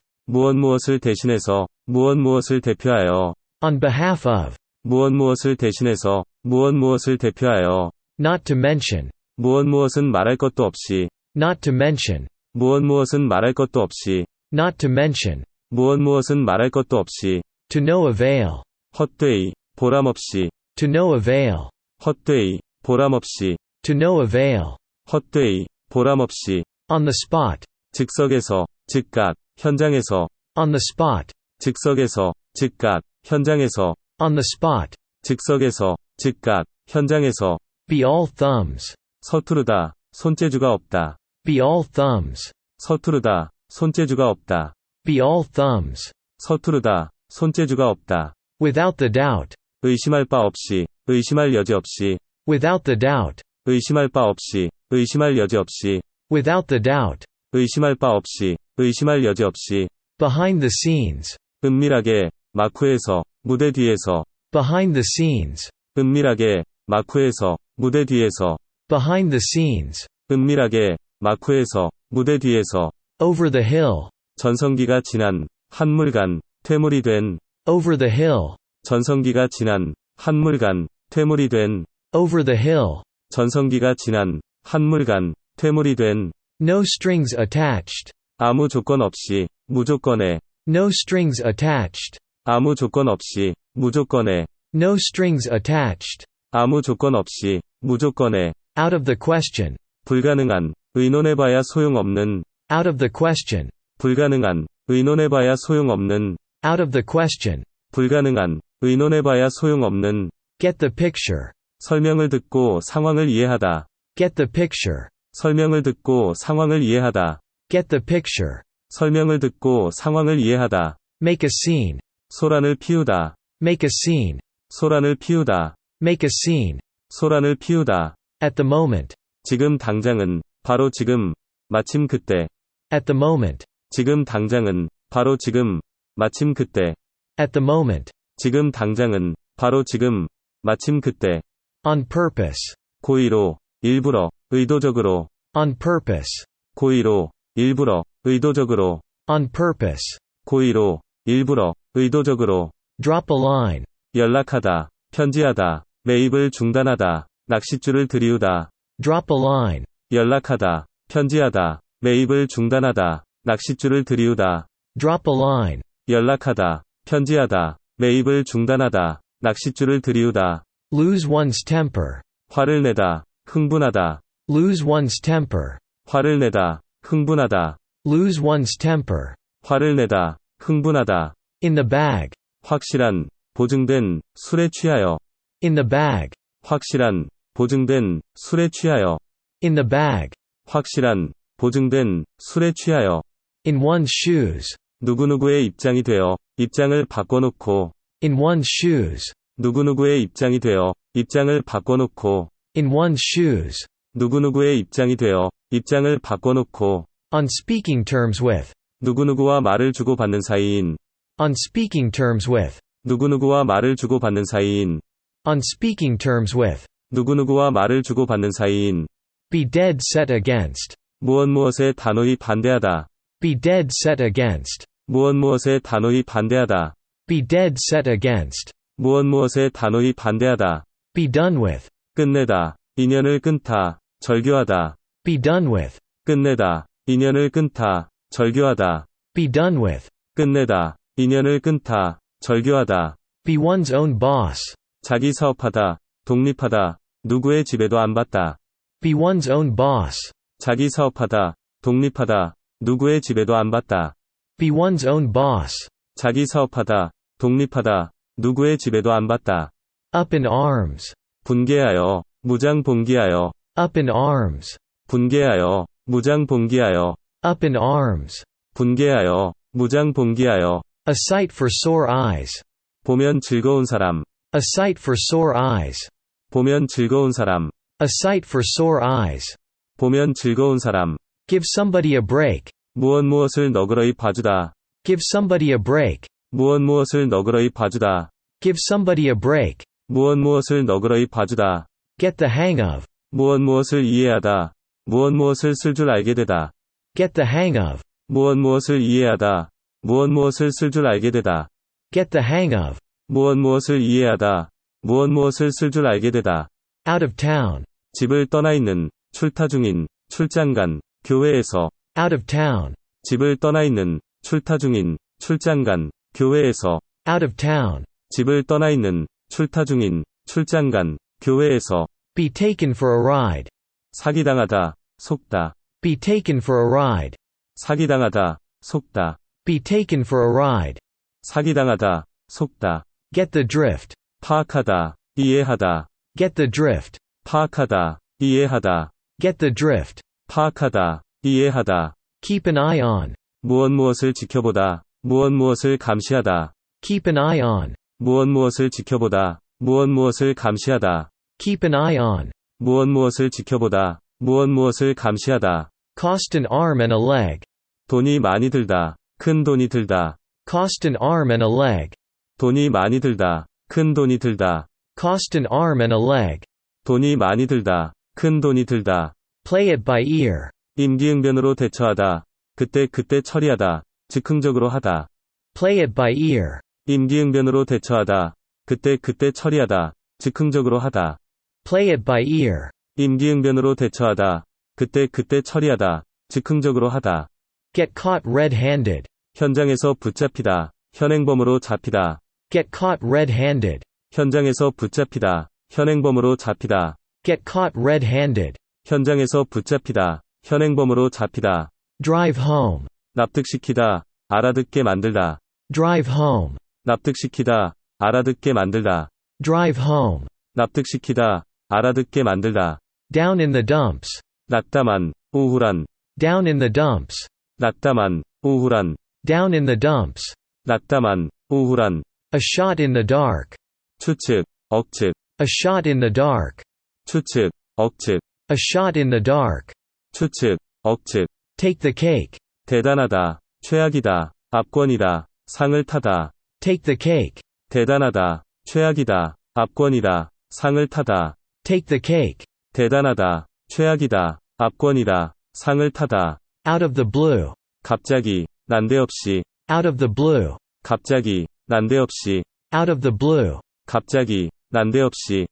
무엇을 대신해서, 무엇을 대표하여. On behalf of. 무엇을 대신해서, 무엇을 대표하여. Not to mention. 무엇은 말할 것도 없이. Not to mention. 무엇은 말할 것도 없이. Not to mention. 무엇은 말할 것도 없이. To no avail. 헛되이, 보람없이. To no avail. 헛되이, 보람없이. To no avail. 헛되이, 보람없이. On the spot. 즉석에서, 즉각, 현장에서. On the spot. 즉석에서, 즉각, 현장에서. On the spot. 즉석에서, 즉각, 현장에서. Be all thumbs. 서투르다, 손재주가 없다. Be all thumbs. 서투르다, 손재주가 없다. Be all thumbs. 서투르다, 손재주가 없다. Without the doubt. 의심할 바 없이, 의심할 여지 없이. Without the doubt. 의심할 바 없이, 의심할 여지 없이. Without the doubt. 의심할 바 없이, 의심할 여지 없이. Behind the scenes. 은밀하게, 마쿠에서, 무대 뒤에서. Behind the scenes. 은밀하게, 마쿠에서, 무대 뒤에서. Behind the scenes. 은밀하게, 마쿠에서, 무대 뒤에서. Over the hill. 전성기가 지난, 한물간, 퇴물이 된. Over the hill. 전성기가 지난, 한물간, 퇴물이 된. Over the hill. 전성기가 지난, 한물간, 퇴물이 된. No strings attached. 아무 조건 없이, 무조건에. No strings attached. 아무 조건 없이, 무조건에. No strings attached. 아무 조건 없이, 무조건에. Out of the question. 불가능한, 의논해봐야 소용없는. Out of the question. 불가능한, 의논해봐야 소용없는. Out of the question. 불가능한, 의논해봐야 소용없는. Get the picture. 설명을 듣고 상황을 이해하다. Get the picture. 설명을 듣고 상황을 이해하다. Get the picture. 설명을 듣고 상황을 이해하다. Make a scene. 소란을 피우다. Make a scene. 소란을 피우다. Make a scene. 소란을 피우다. At the moment. 지금 당장은, 바로 지금, 마침 그때. At the moment. 지금 당장은, 바로 지금, 마침 그때. At the moment. 지금 당장은, 바로 지금, 마침 그때. On purpose. 고의로, 일부러, 의도적으로. On purpose. 고의로, 일부러, 의도적으로. On purpose. 고의로, 일부러, 의도적으로. Drop a line. 연락하다, 편지하다, 매입을 중단하다, 낚싯줄을 들이우다. Drop a line. 연락하다, 편지하다, 매입을 중단하다, 낚싯줄을 들이우다. Drop a line. 연락하다, 편지하다, 매입을 중단하다, 낚싯줄을 들이우다. Lose one's temper. 화를 내다, 흥분하다. Lose one's temper. 화를 내다, 흥분하다. Lose one's temper. 화를 내다, 흥분하다. In the bag. 확실한, 보증된, 술에 취하여. In the bag. 확실한, 보증된, 술에 취하여. In the bag. 확실한, 보증된, 술에 취하여. In one's shoes. 누구누구의 입장이 되어, 입장을 바꿔놓고. In one's shoes. 누구누구의 입장이 되어, 입장을 바꿔놓고. In one's shoes. 누구누구의 입장이 되어, 입장을 바꿔놓고. On speaking terms with. 누구누구와 말을 주고받는 사이인. On speaking terms with. 누구누구와 말을 주고받는 사이인. On speaking terms with. 누구누구와 말을 주고받는 사이인. Be dead set against. 무엇에 단호히 반대하다. Be dead set against. 무엇에 단호히 반대하다. Be dead set against. 무엇에 단호히 반대하다. Be done with. 끝내다, 인연을 끊다, 절교하다. Be done with. 끝내다, 인연을 끊다, 절교하다. Be done with. 끝내다, 인연을 끊다, 절교하다. Be one's own boss. 자기 사업하다, 독립하다, 누구의 지배도 안 받다. Be one's own boss. 자기 사업하다, 독립하다, 누구의 지배도 안 받다. Be one's own boss. 자기 사업하다, 독립하다, 누구의 지배도 안 받다. Up in arms. 분개하여, 무장 봉기하여. Up in arms. 분개하여, 무장 봉기하여. Up in arms. 분개하여, 무장 봉기하여. A sight for sore eyes. 보면 즐거운 사람. A sight for sore eyes. 보면 즐거운 사람. A sight for sore eyes. 보면 즐거운 사람. Give somebody a break. 무엇을 너그러이 봐주다. Give somebody a break. 무엇을 너그러이 봐주다. Give somebody a break. 무엇을 너그러이 봐주다. Get the hang of. 무엇을 이해하다. 무엇을 쓸 줄 알게 되다. Get the hang of. 무엇을 이해하다. 무엇을 쓸 줄 알게 되다. Get the hang of. 무엇을 이해하다. 무엇을 쓸 줄 알게 되다. Out of town. 집을 떠나 있는, 출타 중인, 출장 간, 교회에서. Out of town. 집을 떠나 있는, 출타 중인, 출장 간, 교회에서. Out of town. 집을 떠나 있는, 출타 중인, 출장 간, 교회에서. Be taken for a ride. 사기당하다, 속다. Be taken for a ride. 사기당하다, 속다. Be taken for a ride. 사기당하다, 속다. Get the drift. 파악하다, 이해하다. Get the drift. 파악하다, 이해하다. Get the drift. 파악하다, 이해하다. Keep an eye on. 무엇을 지켜보다. 무엇을 감시하다. Keep an eye on. 무엇을 지켜보다. 무엇을 감시하다. Keep an eye on. 무엇을 지켜보다. 무엇을 감시하다. Cost an arm and a leg. 돈이 많이 들다. 큰 돈이 들다. Cost an arm and a leg. 돈이 많이 들다. 큰 돈이 들다. Cost an arm and a leg. 돈이 많이 들다. 큰 돈이 들다. Play it by ear. 임기응변으로 대처하다. 그때 처리하다. 즉흥적으로 하다. Play it by ear. 임기응변으로 대처하다. 그때 처리하다. 즉흥적으로 하다. Play it by ear. 임기응변으로 대처하다. 그때 처리하다. 즉흥적으로 하다. Get caught red-handed. 현장에서 붙잡히다. 현행범으로 잡히다. Get caught red-handed. 현장에서 붙잡히다. 현행범으로 잡히다. Get caught red-handed. 현장에서 붙잡히다. 현행범으로 잡히다. Drive home. 납득시키다. 알아듣게 만들다. Drive home. 납득시키다. 알아듣게 만들다. Drive home. 납득시키다. 알아듣게 만들다. Down in the dumps. 낙담한, 우울한. Down in the dumps. 낙담한, 우울한. Down in the dumps. 낙담한, 우울한. A shot in the dark. 추측, 억측. A shot in the dark. 추측, 억측. A shot in the dark. 추측, 억측. Take the cake. 대단하다. 최악이다. 압권이다. 상을 타다. Take the cake. 대단하다. 최악이다. 압권이다. 상을 타다. Take the cake. 대단하다. 최악이다. 압권이다. 상을 타다. Out of the blue. 갑자기, 난데없이. Out of the blue. 갑자기, 난데없이. Out of the blue. 갑자기, 난데없이.